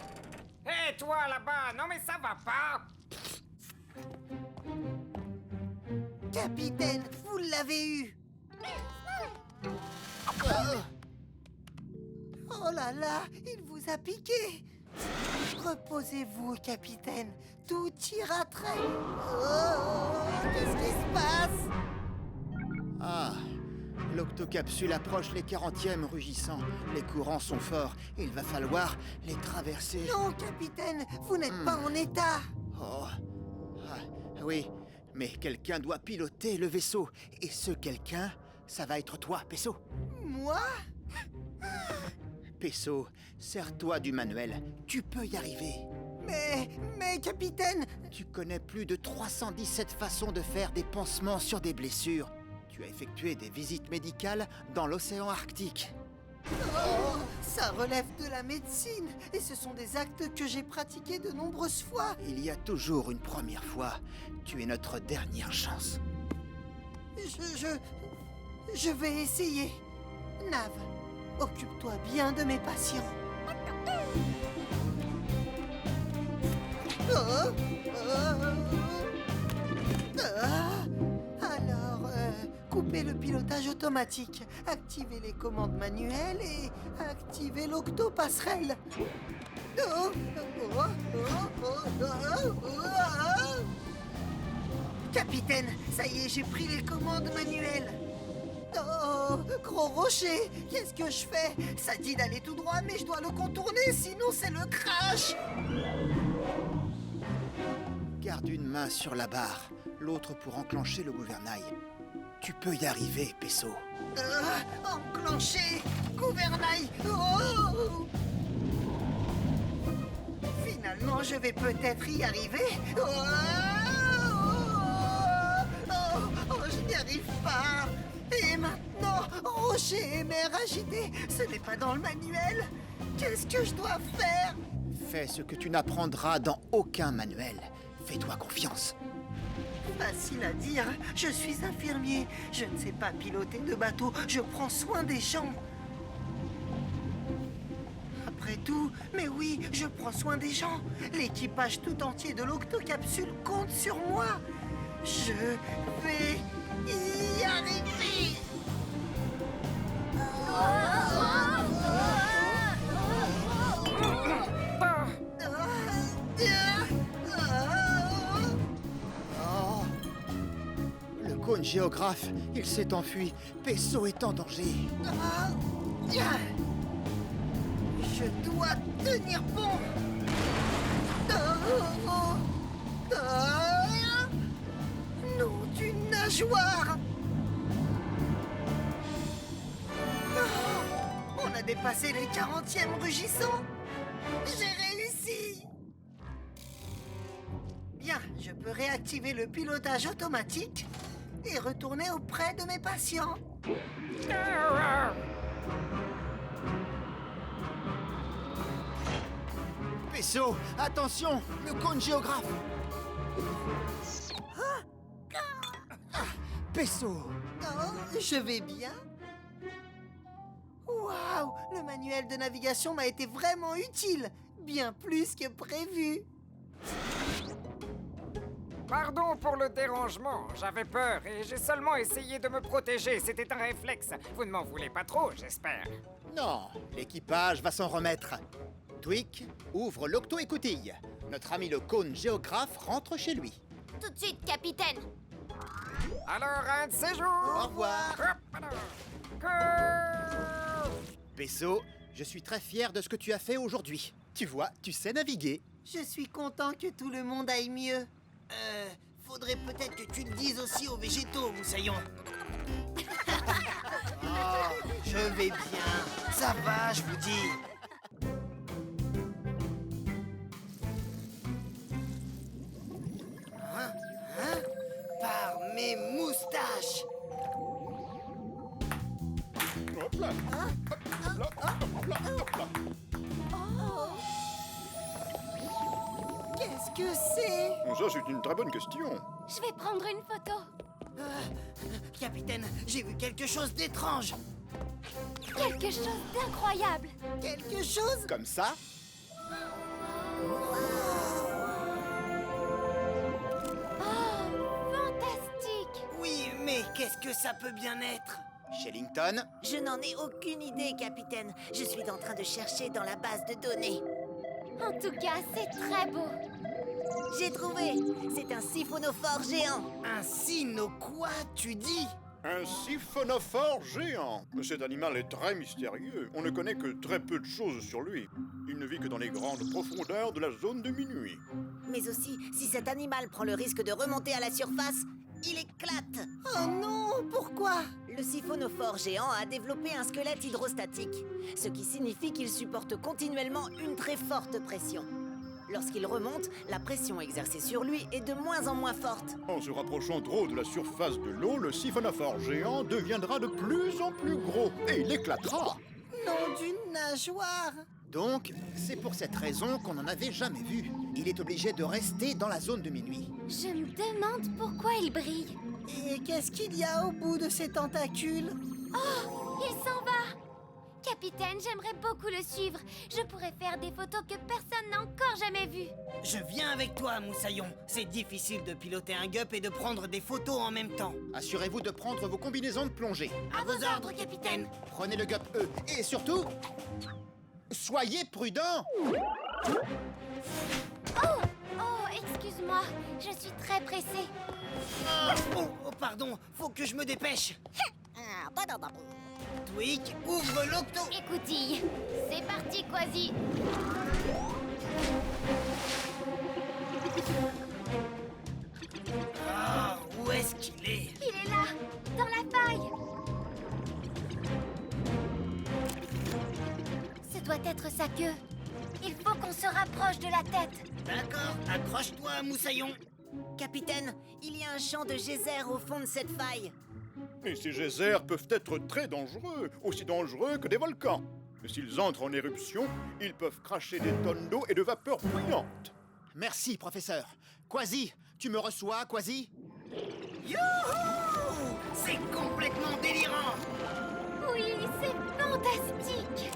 Hé, toi là-bas. Non mais ça va pas. Capitaine, vous l'avez eu. Oh là là, il vous a piqué. Reposez-vous, capitaine. Tout ira très... Oh, qu'est-ce qui se passe? Ah, l'octocapsule approche les 40e rugissants. Les courants sont forts. Il va falloir les traverser. Non, capitaine, vous n'êtes pas en état. Oh, oui, mais quelqu'un doit piloter le vaisseau. Et ce quelqu'un, ça va être toi, Pesso. Moi? Pesso, sers-toi du manuel. Tu peux y arriver. Mais, capitaine... Tu connais plus de 317 façons de faire des pansements sur des blessures. Tu as effectué des visites médicales dans l'océan Arctique. Oh, ça relève de la médecine. Et ce sont des actes que j'ai pratiqués de nombreuses fois. Il y a toujours une première fois. Tu es notre dernière chance. Je vais essayer. Nav, occupe-toi bien de mes patients. Alors, coupez le pilotage automatique, activez les commandes manuelles et activez l'octopasserelle. Capitaine, ça y est, j'ai pris les commandes manuelles. Oh, gros rocher, qu'est-ce que je fais? Ça dit d'aller tout droit, mais je dois le contourner, sinon c'est le crash. Garde une main sur la barre, l'autre pour enclencher le gouvernail. Tu peux y arriver, Pesso. Enclencher gouvernail. Oh, finalement, je vais peut-être y arriver. Je n'y arrive pas. Et maintenant, rocher et mer agités, ce n'est pas dans le manuel. Qu'est-ce que je dois faire? Fais ce que tu n'apprendras dans aucun manuel. Fais-toi confiance. Facile à dire, je suis infirmier. Je ne sais pas piloter de bateau, je prends soin des gens. Après tout, mais oui, je prends soin des gens. L'équipage tout entier de l'octocapsule compte sur moi. Je vais y arriver. Le cône géographe, il s'est enfui. Pesso est en danger. Je dois tenir bon. Nom d'une nageoire. On a dépassé les 40e rugissants. J'ai réussi. Bien, je peux réactiver le pilotage automatique et retourner auprès de mes patients. Pesso, attention, le cône géographe. Pesso. Oh, je vais bien. Waouh, le manuel de navigation m'a été vraiment utile, bien plus que prévu. Pardon pour le dérangement, j'avais peur et j'ai seulement essayé de me protéger, c'était un réflexe. Vous ne m'en voulez pas trop, j'espère. Non, l'équipage va s'en remettre. Tweak, ouvre l'octo-écoutille. Notre ami le cône géographe rentre chez lui. Tout de suite, capitaine. Alors, un de ces jours. Au revoir. Hop là. Pesso, je suis très fier de ce que tu as fait aujourd'hui. Tu vois, tu sais naviguer. Je suis content que tout le monde aille mieux. Faudrait peut-être que tu le dises aussi aux végétaux, Moussaillon. Oh, je vais bien. Ça va, je vous dis. Par mes moustaches. Qu'est-ce que c'est? Ça, c'est une très bonne question. Je vais prendre une photo. Capitaine, j'ai vu quelque chose d'étrange. Quelque chose d'incroyable. Quelque chose? Comme ça. Waouh. que ça peut bien être? Shellington, Je n'en ai aucune idée, capitaine. Je suis en train de chercher dans la base de données. En tout cas, c'est très beau. J'ai trouvé. C'est un siphonophore géant. Un cyno quoi, tu dis? Un siphonophore géant. Cet animal est très mystérieux. On ne connaît que très peu de choses sur lui. Il ne vit que dans les grandes profondeurs de la zone de minuit. Mais aussi, si cet animal prend le risque de remonter à la surface, il éclate. Oh non, pourquoi? Le siphonophore géant a développé un squelette hydrostatique, ce qui signifie qu'il supporte continuellement une très forte pression. Lorsqu'il remonte, la pression exercée sur lui est de moins en moins forte. En se rapprochant trop de la surface de l'eau, le siphonophore géant deviendra de plus en plus gros et il éclatera. Nom d'une nageoire! donc, c'est pour cette raison qu'on n'en avait jamais vu. Il est obligé de rester dans la zone de minuit. Je me demande pourquoi il brille. Et qu'est-ce qu'il y a au bout de ces tentacules? Oh, il s'en va! Capitaine, j'aimerais beaucoup le suivre. Je pourrais faire des photos que personne n'a encore jamais vues. Je viens avec toi, Moussaillon. C'est difficile de piloter un gup et de prendre des photos en même temps. Assurez-vous de prendre vos combinaisons de plongée. À vos ordres, capitaine. Prenez le gup E et surtout, soyez prudents. Oh, excuse-moi, je suis très pressée. Oh, pardon, faut que je me dépêche. Twig, ouvre l'octo. Écoutille, c'est parti, Quasi. Ah, où est-ce qu'il est? Il est là, dans la faille. Ce doit être sa queue. Il faut qu'on se rapproche de la tête. D'accord, accroche-toi, Moussaillon. Capitaine, il y a un champ de geysers au fond de cette faille. Et ces geysers peuvent être très dangereux, aussi dangereux que des volcans. Et s'ils entrent en éruption, ils peuvent cracher des tonnes d'eau et de vapeur bruyante. Merci, professeur. Quasi, tu me reçois, Quasi? Youhou! C'est complètement délirant. Oui, c'est fantastique.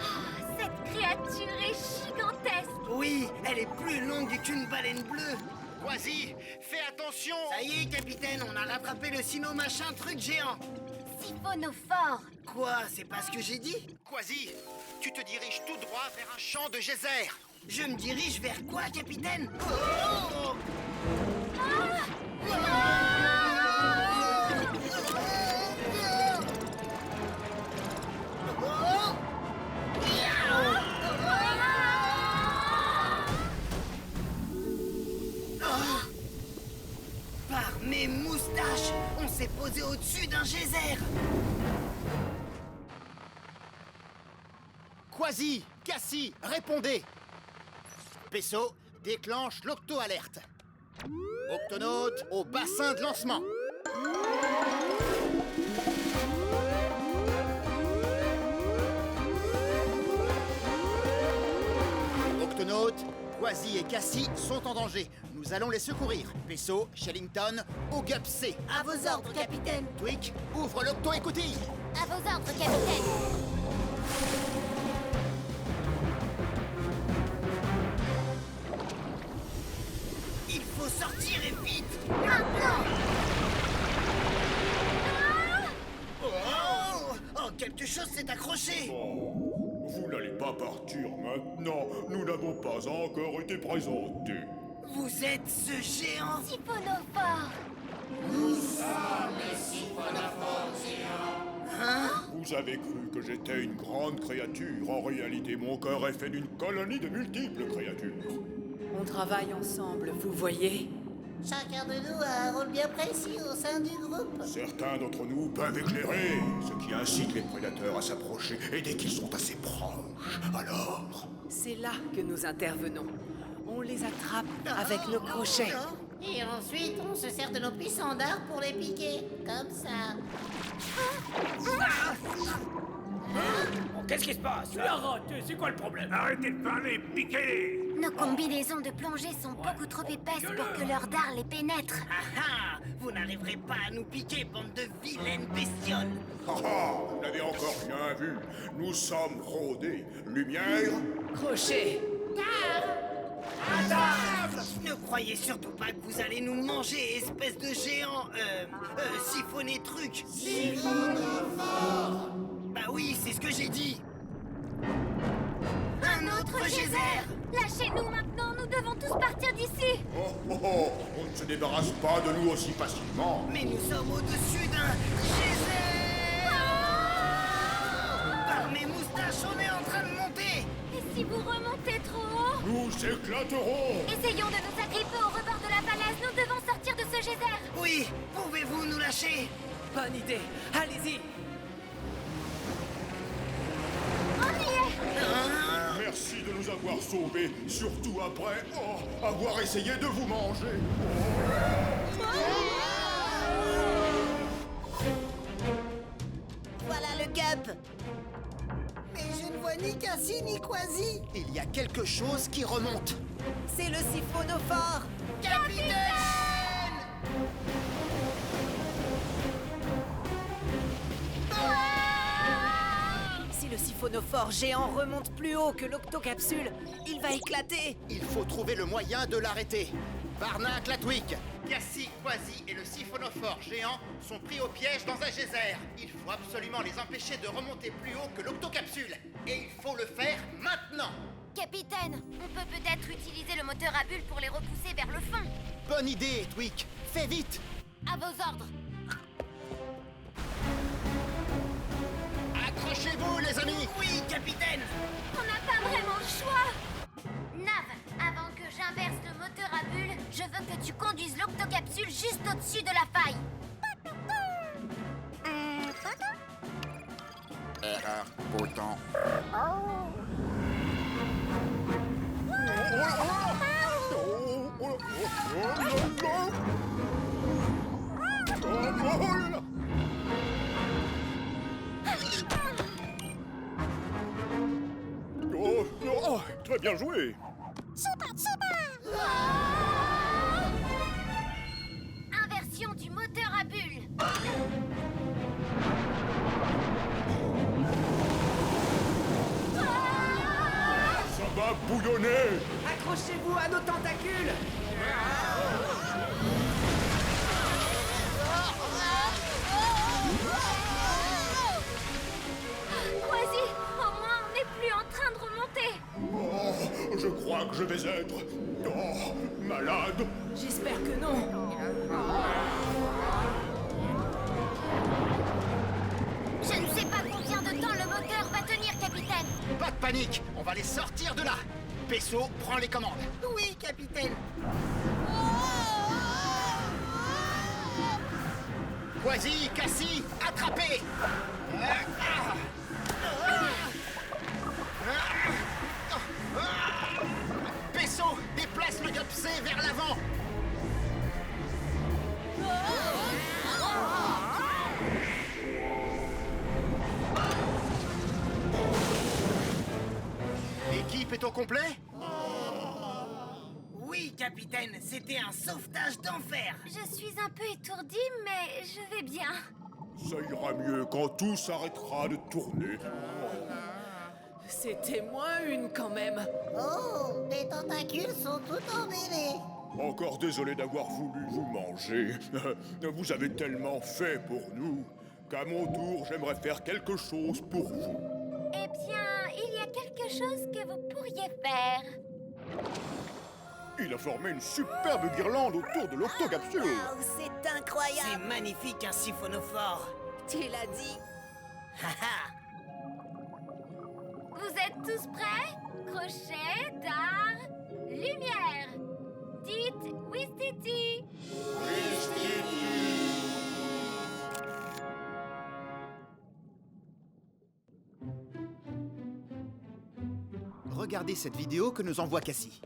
Ah, cette créature est gigantesque. Oui, elle est plus longue qu'une baleine bleue. Quasi, fais attention. Ça y est, capitaine, on a rattrapé le sino-machin truc géant. Siphonophore. Quoi, c'est pas ce que j'ai dit? Quasi, tu te diriges tout droit vers un champ de geysers. Je me dirige vers quoi, capitaine? Oh! Par mes moustaches, on s'est posé au-dessus d'un geyser. Quasi, Cassie, répondez. Pesso, déclenche l'octo-alerte. Octonaute au bassin de lancement. Octonaute, Quasi et Cassie sont en danger. Nous allons les secourir. Pesso, Shellington, au GUP C. À vos ordres, capitaine. Twig, ouvre l'octo-écoutille. À vos ordres, capitaine. Il faut sortir et vite. Maintenant. Oh, quelque chose s'est accroché. Vous n'allez pas partir maintenant. Nous n'avons pas encore été présentés. Vous êtes ce géant. Siphonophore. Vous avez cru que j'étais une grande créature. En réalité, mon cœur est fait d'une colonie de multiples créatures. On travaille ensemble, vous voyez? Chacun de nous a un rôle bien précis au sein du groupe. Certains d'entre nous peuvent éclairer, ce qui incite les prédateurs à s'approcher. Et dès qu'ils sont assez proches, alors... C'est là que nous intervenons. On les attrape avec nos crochets. Et ensuite, on se sert de nos puissants dards pour les piquer. Comme ça. Qu'est-ce qui se passe? Tu l'as raté, c'est quoi le problème? Arrêtez de parler, piquez-les! Nos combinaisons de plongée sont beaucoup trop épaisses pour que leur dard les pénètre. Ah ah! Vous n'arriverez pas à nous piquer, bande de vilaines bestioles. Ah ah, vous n'avez encore rien vu. Nous sommes rodés. Lumière, Crochet. Ne croyez surtout pas que vous allez nous manger, espèce de géant, siphonné truc. Bah oui, c'est ce que j'ai dit. Un autre geyser. Lâchez-nous maintenant, nous devons tous partir d'ici. Oh, oh, oh, on ne se débarrasse pas de nous aussi facilement. Mais nous sommes au-dessus d'un geyser. Par mes moustaches, on est en train de monter. Et si vous remontez trop haut? Nous éclaterons. Essayons de nous agripper au rebord de la falaise, nous devons sortir de ce geyser. Oui, pouvez-vous nous lâcher? Bonne idée. Allez-y. On y est. Merci de nous avoir sauvés, surtout après avoir essayé de vous manger. Voilà le Gup. Mais je ne vois ni Cassie ni Quasi. Il y a quelque chose qui remonte. C'est le siphonophore. Si le siphonophore géant remonte plus haut que l'octocapsule, il va éclater. Il faut trouver le moyen de l'arrêter. Barnacle à Twick. Cassie, Quasi et le siphonophore géant sont pris au piège dans un geyser. Il faut absolument les empêcher de remonter plus haut que l'octocapsule. Et il faut le faire maintenant. Capitaine, on peut peut-être utiliser le moteur à bulles pour les repousser vers le fond. Bonne idée, Twick. Fais vite. À vos ordres. Accrochez-vous, les amis. Oui, capitaine. On n'a pas vraiment le choix. Nav, avant que j'inverse le moteur à bulles, je veux que tu conduises l'octocapsule juste au-dessus de la faille. Erreur, pourtant. Très bien joué. Inversion du moteur à bulles. Ça va bouillonner. Accrochez-vous à nos tentacules. Quasi, au moins on n'est plus en train de remonter. Oh, je crois que je vais être malade. J'espère que non. Je ne sais pas combien de temps le moteur va tenir, capitaine. Pas de panique. On va les sortir de là. Pesso, prends les commandes. Oui, capitaine. Quasi, Cassie, attrapez. Pesso, déplace le Gupsé vers l'avant. L'équipe est au complet? Oui, capitaine, c'était un sauvetage d'enfer. Je suis un peu étourdie, mais je vais bien. Ça ira mieux quand tout s'arrêtera de tourner. C'était moins une quand même. Oh, les tentacules sont tout emmêlés. Encore désolé d'avoir voulu vous manger. Vous avez tellement fait pour nous qu'à mon tour, j'aimerais faire quelque chose pour vous. Eh bien, il y a quelque chose que vous pourriez faire. Il a formé une superbe guirlande autour de l'octocapsule. Waouh, c'est C'est incroyable. magnifique, un siphonophore. Tu l'as dit. Vous êtes tous prêts? Crochet, dard, lumière. Dites Wistiti. Regardez cette vidéo que nous envoie Cassie.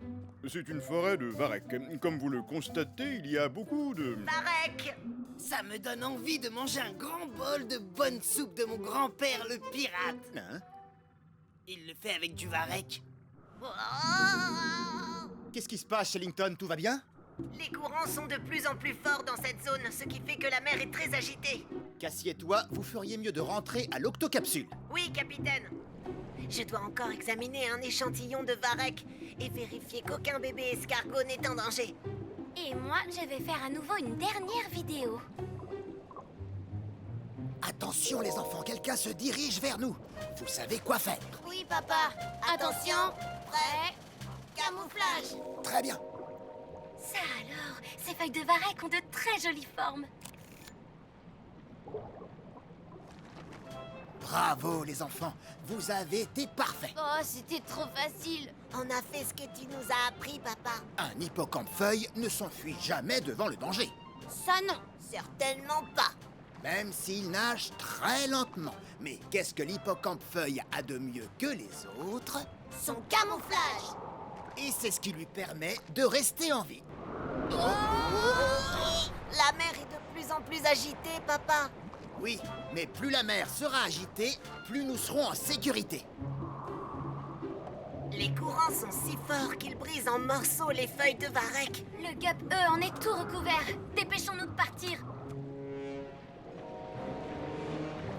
C'est une forêt de varech. Comme vous le constatez, il y a beaucoup de... Varech. Ça me donne envie de manger un grand bol de bonne soupe de mon grand-père le pirate. Hein? Il le fait avec du varech. Qu'est-ce qui se passe, Shellington? Tout va bien? Les courants sont de plus en plus forts dans cette zone, ce qui fait que la mer est très agitée. Cassie et toi, vous feriez mieux de rentrer à l'octocapsule. Oui, capitaine. Je dois encore examiner un échantillon de varech et vérifier qu'aucun bébé escargot n'est en danger. Et moi, je vais faire à nouveau une dernière vidéo. Attention les enfants, quelqu'un se dirige vers nous. Vous savez quoi faire. Oui, papa. Attention. Prêt. Camouflage. Très bien. Ça alors, ces feuilles de varech ont de très jolies formes. Bravo les enfants, vous avez été parfaits. Oh, c'était trop facile. On a fait ce que tu nous as appris, papa. Un hippocampe-feuille ne s'enfuit jamais devant le danger. Ça non. Certainement pas. Même s'il nage très lentement. Mais qu'est-ce que l'hippocampe-feuille a de mieux que les autres? Son camouflage. Et c'est ce qui lui permet de rester en vie. La mer est de plus en plus agitée, papa. Oui, mais plus la mer sera agitée, plus nous serons en sécurité. Les courants sont si forts qu'ils brisent en morceaux les feuilles de varech. Le gup, eux, en est tout recouvert. Dépêchons-nous de partir.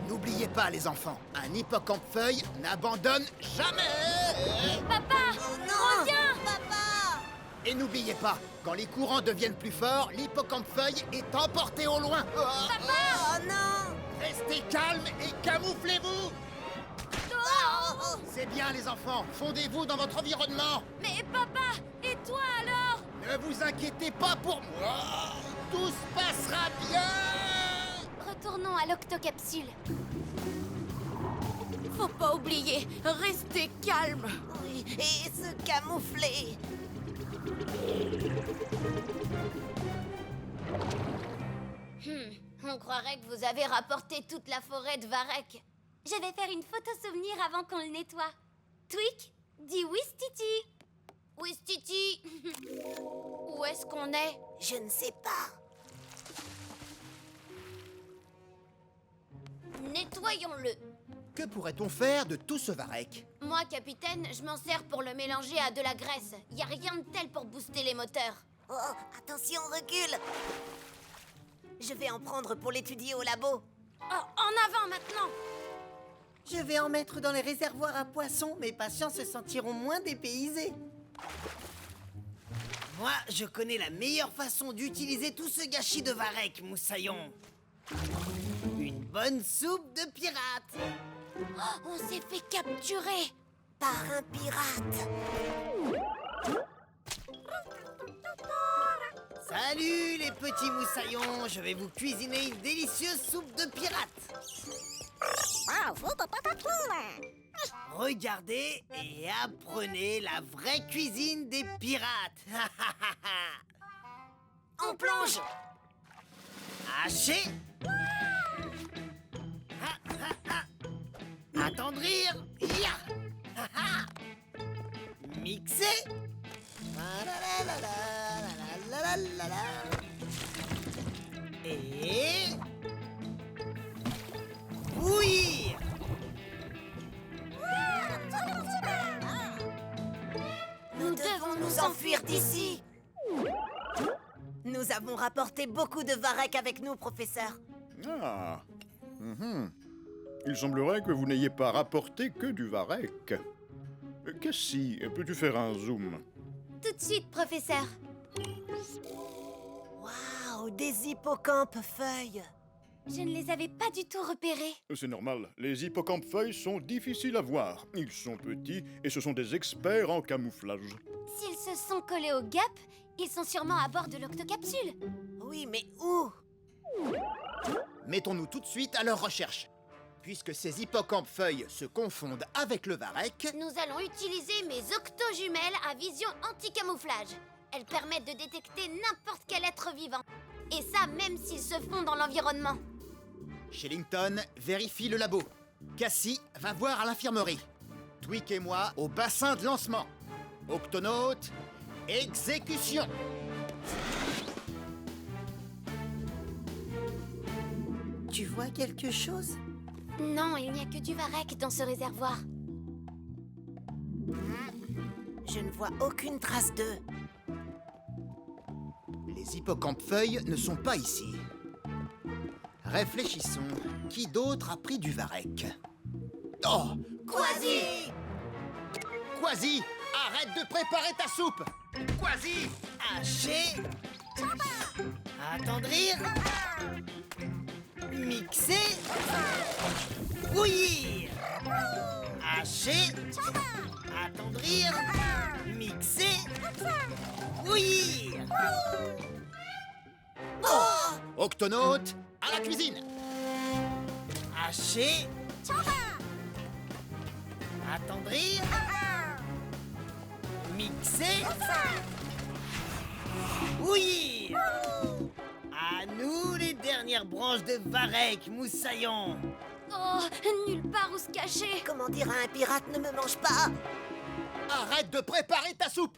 N'oubliez pas les enfants, un hippocampe-feuille n'abandonne jamais. Papa, Non, reviens. papa. Et n'oubliez pas, quand les courants deviennent plus forts, l'hippocampe-feuille est emporté au loin. Oh non. Restez calmes et camouflez-vous. Oh. C'est bien les enfants, fondez-vous dans votre environnement. Mais papa, et toi alors? Ne vous inquiétez pas pour moi. Tout se passera bien. Retournons à l'octocapsule. Faut pas oublier, restez calme. Oui, et se camoufler. On croirait que vous avez rapporté toute la forêt de varech. Je vais faire une photo souvenir avant qu'on le nettoie. Tweak, dis Wistiti. Wistiti. Où est-ce qu'on est? Je ne sais pas. Nettoyons-le. Que pourrait-on faire de tout ce varech? Moi, capitaine, je m'en sers pour le mélanger à de la graisse. Y a rien de tel pour booster les moteurs. Oh, attention, recule. Je vais en prendre pour l'étudier au labo. Oh, en avant maintenant. Je vais en mettre dans les réservoirs à poissons. Mes patients se sentiront moins dépaysés. Moi, je connais la meilleure façon d'utiliser tout ce gâchis de varech, moussaillon. Une bonne soupe de pirate. Oh, on s'est fait capturer. Par un pirate. Salut les petits moussaillons, je vais vous cuisiner une délicieuse soupe de pirate. Regardez et apprenez la vraie cuisine des pirates. On plonge. Hacher. Attendrir. Ya. Mixer. Et bouillir. Nous devons nous enfuir d'ici. Nous avons rapporté beaucoup de varech avec nous, professeur. Ah. Il semblerait que vous n'ayez pas rapporté que du varech. Cassie, peux-tu faire un zoom? Tout de suite, professeur. Waouh, des hippocampes feuilles. Je ne les avais pas du tout repérés. C'est normal, les hippocampes-feuilles sont difficiles à voir. Ils sont petits et ce sont des experts en camouflage. S'ils se sont collés au gup, ils sont sûrement à bord de l'octocapsule. Oui, mais où? Mettons-nous tout de suite à leur recherche. Puisque ces hippocampes-feuilles se confondent avec le varech, Nous allons utiliser mes octojumelles à vision anti-camouflage. Elles permettent de détecter n'importe quel être vivant. Et ça, même s'ils se font dans l'environnement. Shellington vérifie le labo. Cassie va voir à l'infirmerie. Tweak et moi au bassin de lancement. Octonaute, exécution. Tu vois quelque chose? Non, il n'y a que du varech dans ce réservoir. Je ne vois aucune trace d'eux. Les hippocampes-feuilles ne sont pas ici. Réfléchissons. Qui d'autre a pris du varech? Oh! Quasi! Quasi, arrête de préparer ta soupe. Quasi. Hacher. Attendrir. Mixer. Bouillir. Hacher. Attendrir. Mixer. Bouillir. Octonaute, à la cuisine. Hacher. Attendrir. Mixer. Bouillir. À nous les dernières branches de varech, moussaillon. Oh, nulle part où se cacher. Comment dire à un pirate ne me mange pas? Arrête de préparer ta soupe.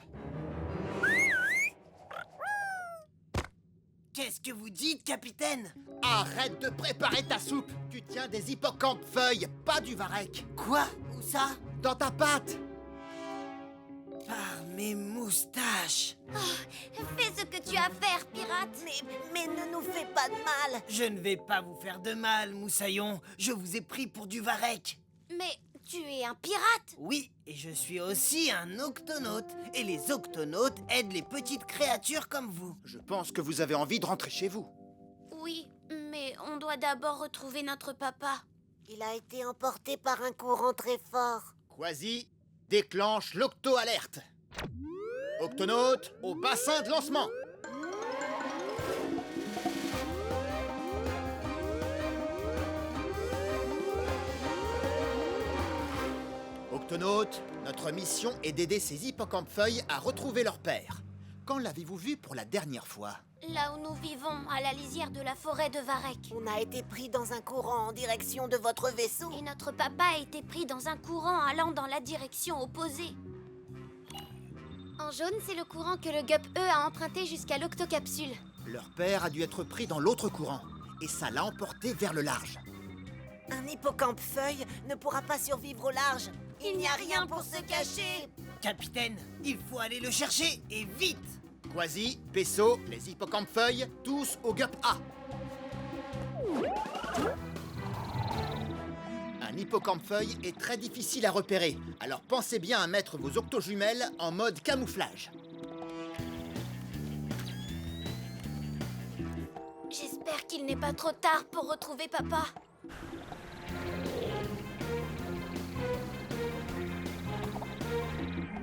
Qu'est-ce que vous dites, capitaine? Arrête de préparer ta soupe. Tu tiens des hippocampes feuilles, pas du varech. Quoi? Où ça? Dans ta pâte. Par mes moustaches. Fais ce que tu as à faire, pirate. Mais ne nous fais pas de mal. Je ne vais pas vous faire de mal, moussaillon. Je vous ai pris pour du varech. Mais tu es un pirate. Oui, et je suis aussi un octonaute. Et les octonautes aident les petites créatures comme vous. Je pense que vous avez envie de rentrer chez vous. Oui, mais on doit d'abord retrouver notre papa. Il a été emporté par un courant très fort. Quasi, déclenche l'octo-alerte. Octonaute, au bassin de lancement. Octonaute, notre mission est d'aider ces hippocampes-feuilles à retrouver leur père. Quand l'avez-vous vu pour la dernière fois? Là où nous vivons, à la lisière de la forêt de Varech. On a été pris dans un courant en direction de votre vaisseau. Et notre papa a été pris dans un courant allant dans la direction opposée. En jaune, c'est le courant que le Gup-E a emprunté jusqu'à l'octocapsule. Leur père a dû être pris dans l'autre courant, et ça l'a emporté vers le large. Un hippocampe feuille ne pourra pas survivre au large. Il n'y a rien pour se cacher. Capitaine, il faut aller le chercher, et vite! Quasi, Pesso, les hippocampes-feuilles, tous au Gup-A. Un hippocampe-feuille est très difficile à repérer, alors pensez bien à mettre vos octojumelles en mode camouflage. J'espère qu'il n'est pas trop tard pour retrouver papa.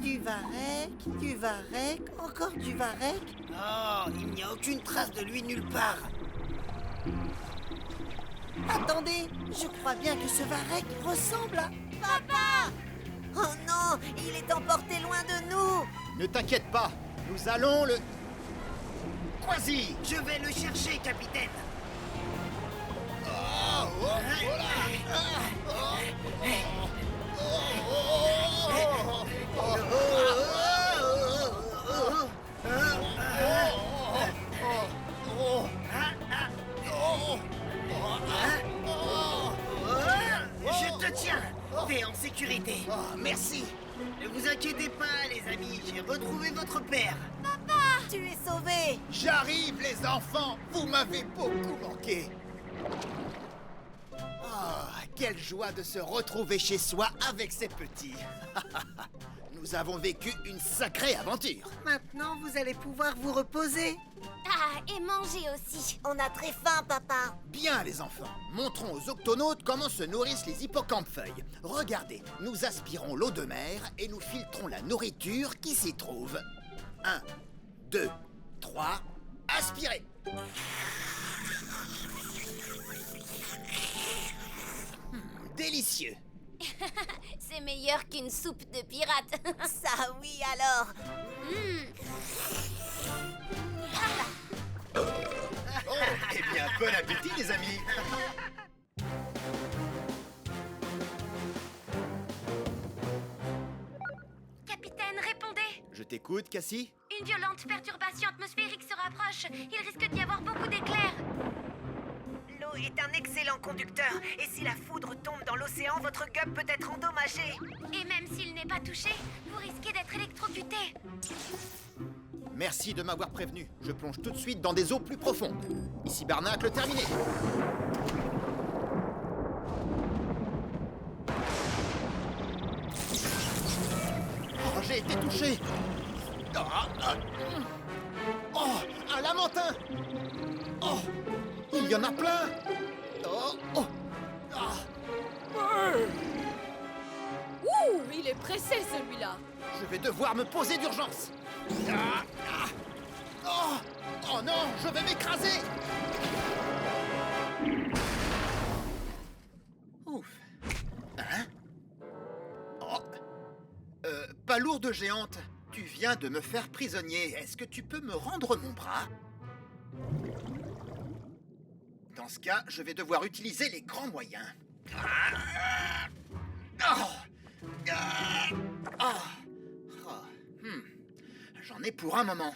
Du varech, encore du varech. Oh, il n'y a aucune trace de lui nulle part. Attendez, je crois bien que ce varech ressemble à... Papa! Oh non, il est emporté loin de nous. Ne t'inquiète pas, nous allons le... Quasi! Je vais le chercher, capitaine. Je te tiens. T'es en sécurité. Oh, merci! Ne vous inquiétez pas, les amis. J'ai retrouvé votre père. Tu es sauvé. J'arrive, les enfants! Vous m'avez beaucoup manqué! Oh, quelle joie de se retrouver chez soi avec ces petits! Nous avons vécu une sacrée aventure! Maintenant, vous allez pouvoir vous reposer. Ah, et manger aussi. On a très faim, papa. Bien, les enfants, montrons aux octonautes comment se nourrissent les hippocampes-feuilles. Regardez, nous aspirons l'eau de mer et nous filtrons la nourriture qui s'y trouve. 1, 2, 3, aspirez! Délicieux! C'est meilleur qu'une soupe de pirate. Ça oui alors. Oh, eh bien, bon appétit, les amis! Capitaine, répondez. Je t'écoute, Cassie? Une violente perturbation atmosphérique se rapproche. Il risque d'y avoir beaucoup d'éclairs. L'eau est un excellent conducteur. Et si la foudre tombe dans l'océan, votre Gup peut être endommagé. Et même s'il n'est pas touché, vous risquez d'être électrocuté. Merci de m'avoir prévenu. Je plonge tout de suite dans des eaux plus profondes. Ici Barnacle terminé. été touché. Oh, un lamentin. Oh, il y en a plein. Ouh, il est pressé celui-là. Je vais devoir me poser d'urgence. Oh non, je vais m'écraser. Ouf. Hein? Palourde géante, tu viens de me faire prisonnier. Est-ce que tu peux me rendre mon bras? Dans ce cas, je vais devoir utiliser les grands moyens. J'en ai pour un moment.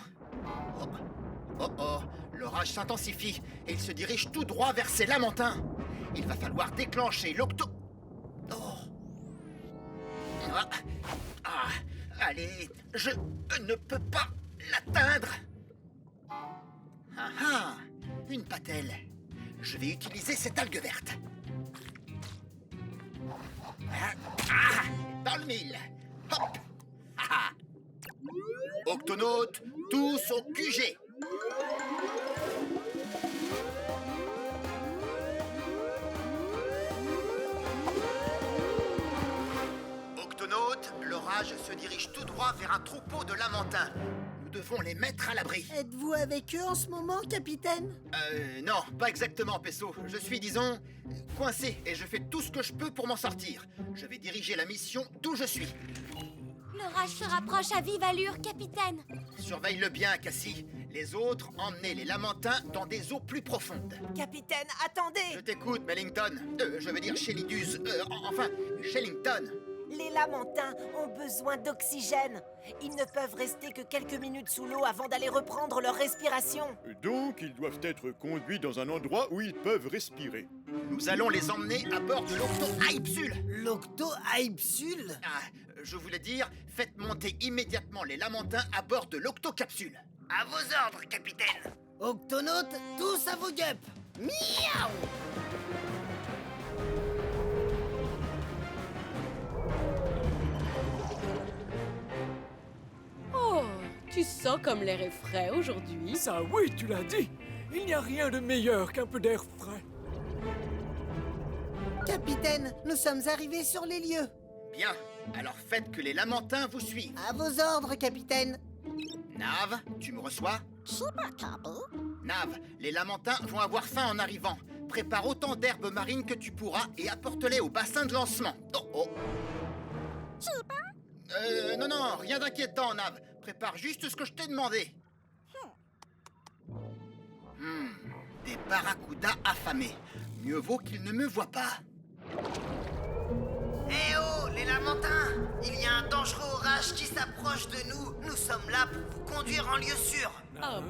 Oh, l'orage s'intensifie et il se dirige tout droit vers ces lamentins. Il va falloir déclencher l'octo... Allez, je ne peux pas l'atteindre. Une patelle. Je vais utiliser cette algue verte. Dans le mille. Hop. Octonautes, tous au QG. Octonautes, l'orage se dirige tout droit vers un troupeau de lamentins. Nous devons les mettre à l'abri. Êtes-vous avec eux en ce moment, capitaine? Non, pas exactement, Pesso. Je suis, disons, coincé et je fais tout ce que je peux pour m'en sortir. Je vais diriger la mission d'où je suis. L'orage se rapproche à vive allure, capitaine. Surveille-le bien, Cassie. Les autres, emmenez les lamentins dans des eaux plus profondes. Capitaine, attendez! Je t'écoute, Mellington. Je veux dire Shellidus. Enfin, Shellington. Les lamentins ont besoin d'oxygène. Ils ne peuvent rester que quelques minutes sous l'eau avant d'aller reprendre leur respiration. Donc, ils doivent être conduits dans un endroit où ils peuvent respirer. Nous allons les emmener à bord de l'Octo-Hypsule. L'Octo-Hypsule? Je voulais dire, faites monter immédiatement les lamentins à bord de l'Octo-Capsule. À vos ordres, capitaine. Octonautes, tous à vos guêpes. Miaou! Oh, tu sens comme l'air est frais aujourd'hui. Ça, oui, tu l'as dit. Il n'y a rien de meilleur qu'un peu d'air frais. Capitaine, nous sommes arrivés sur les lieux. Bien, alors faites que les lamentins vous suivent. À vos ordres, capitaine. Nav, tu me reçois? Nav, les lamentins vont avoir faim en arrivant. Prépare autant d'herbes marines que tu pourras et apporte-les au bassin de lancement. Non, rien d'inquiétant, Nav. Prépare juste ce que je t'ai demandé. Des barracudas affamés. Mieux vaut qu'ils ne me voient pas. Eh oh, les lamentins! Il y a un dangereux orage qui s'approche de nous. Nous sommes là pour vous conduire en lieu sûr. Ah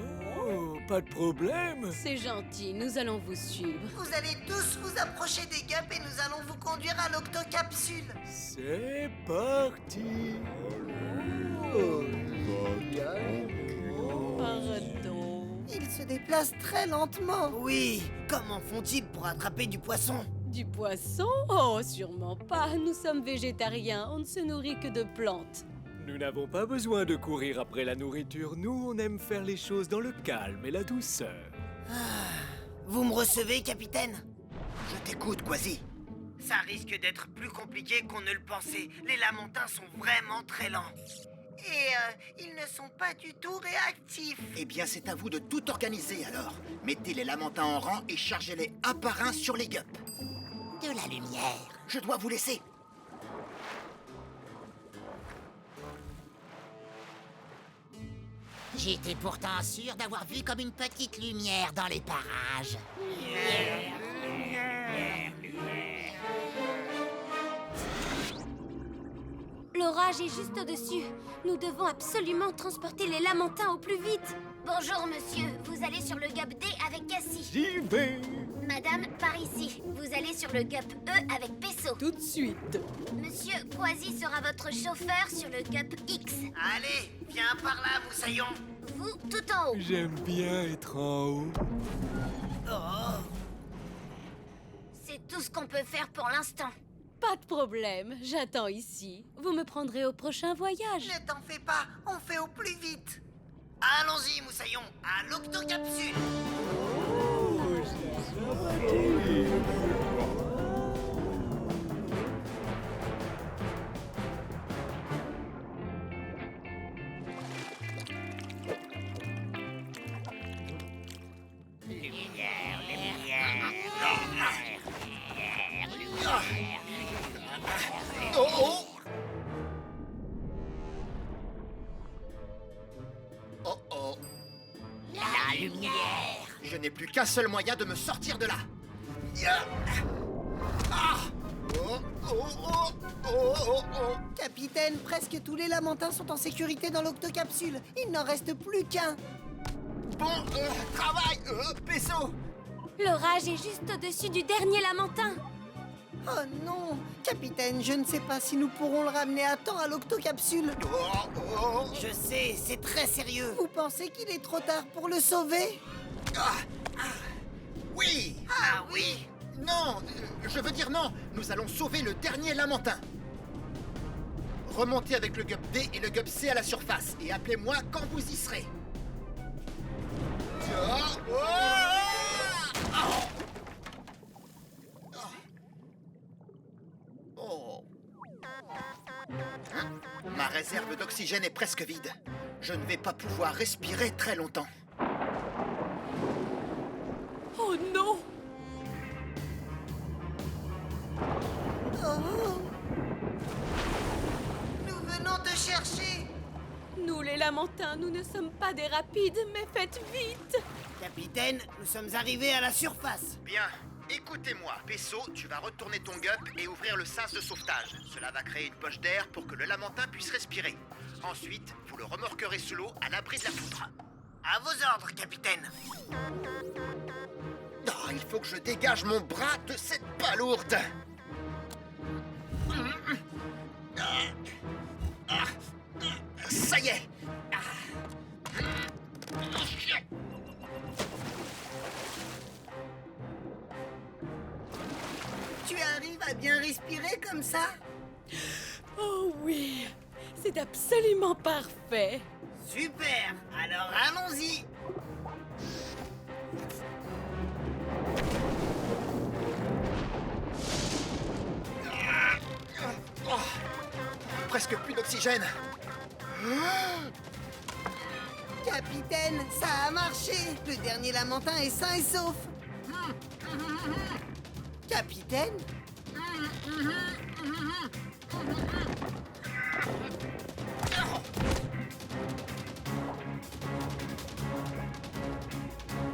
Oh, pas de problème. C'est gentil, nous allons vous suivre. Vous allez tous vous approcher des guêpes et nous allons vous conduire à l'Octo-Capsule. C'est parti. Pardon. Ils se déplacent très lentement. Oui, comment font-ils pour attraper du poisson? Du poisson? Oh, sûrement pas. Nous sommes végétariens, on ne se nourrit que de plantes. Nous n'avons pas besoin de courir après la nourriture. Nous, on aime faire les choses dans le calme et la douceur. Vous me recevez, capitaine? Je t'écoute, Quasi. Ça risque d'être plus compliqué qu'on ne le pensait. Les lamentins sont vraiment très lents. Et ils ne sont pas du tout réactifs. Eh bien, c'est à vous de tout organiser alors. Mettez les lamentins en rang et chargez-les un par un sur les guêpes. De la lumière. Je dois vous laisser. J'étais pourtant sûr d'avoir vu comme une petite lumière dans les parages. L'orage est juste au-dessus. Nous devons absolument transporter les lamentins au plus vite. Bonjour, monsieur. Vous allez sur le GUP D avec Cassie. J'y vais. Madame, par ici. Vous allez sur le GUP E avec Pesso. Tout de suite. Monsieur, Quasi sera votre chauffeur sur le GUP X. Allez, viens par là, moussaillon. Vous, tout en haut. J'aime bien être en haut. C'est tout ce qu'on peut faire pour l'instant. Pas de problème, j'attends ici. Vous me prendrez au prochain voyage. Ne t'en fais pas, on fait au plus vite. Allons-y, Moussaillon, à l'octocapsule. Oh, oh. Oh, oh. La lumière. Je n'ai plus qu'un seul moyen de me sortir de là. Ah. Oh, oh, oh, oh, oh, oh. Capitaine, presque tous les lamentins sont en sécurité dans l'octocapsule. Il n'en reste plus qu'un. Bon, travail, Peso. L'orage est juste au-dessus du dernier lamentin. Oh non, capitaine, je ne sais pas si nous pourrons le ramener à temps à l'octocapsule. Oh, oh. Je sais, c'est très sérieux. Vous pensez qu'il est trop tard pour le sauver? Oui. Ah oui. Non, je veux dire non. Nous allons sauver le dernier lamentin. Remontez avec le Gup D et le Gup C à la surface et appelez-moi quand vous y serez. Oh. Ma réserve d'oxygène est presque vide. Je ne vais pas pouvoir respirer très longtemps. Oh non! Oh. Nous venons te chercher. Nous, les lamentins, nous ne sommes pas des rapides, mais faites vite! Capitaine, nous sommes arrivés à la surface. Bien. Écoutez-moi, Peso, tu vas retourner ton Gup et ouvrir le sas de sauvetage. Cela va créer une poche d'air pour que le lamentin puisse respirer. Ensuite, vous le remorquerez sous l'eau à l'abri de la foudre. À vos ordres, capitaine. Oh, il faut que je dégage mon bras de cette palourde. Ça y est. Tu arrives à bien respirer comme ça? Oh oui! C'est absolument parfait! Super. Alors allons-y. Oh, presque plus d'oxygène. Capitaine, ça a marché. Le dernier lamentin est sain et sauf. Capitaine?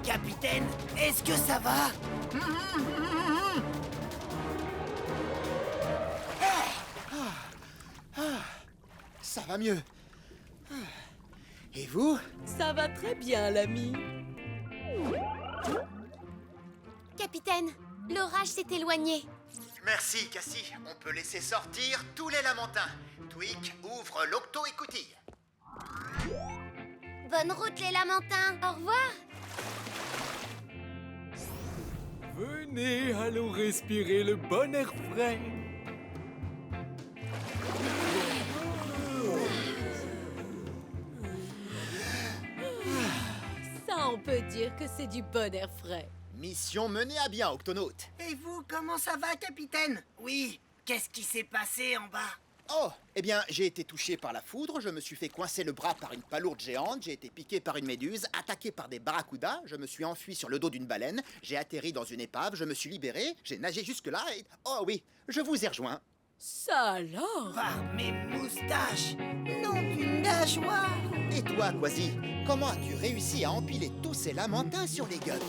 Capitaine, est-ce que ça va? Ça va mieux. Et vous? Ça va très bien, l'ami. Capitaine, l'orage s'est éloigné. Merci, Cassie. On peut laisser sortir tous les lamentins. Tweak, ouvre l'octo-écoutille. Bonne route les lamentins. Au revoir. Venez, allons respirer le bon air frais. Ça, on peut dire que c'est du bon air frais. Mission menée à bien, Octonaute. Et vous, comment ça va, capitaine? Oui. Qu'est-ce qui s'est passé en bas? Oh, eh bien, j'ai été touché par la foudre, je me suis fait coincer le bras par une palourde géante, j'ai été piqué par une méduse, attaqué par des barracudas, je me suis enfui sur le dos d'une baleine, j'ai atterri dans une épave, je me suis libéré, j'ai nagé jusque-là et... Oh oui, je vous ai rejoint. Ça alors? Par mes moustaches. Non d'une nageoire. Et toi, Quasi, comment as-tu réussi à empiler tous ces lamentins sur les gueules?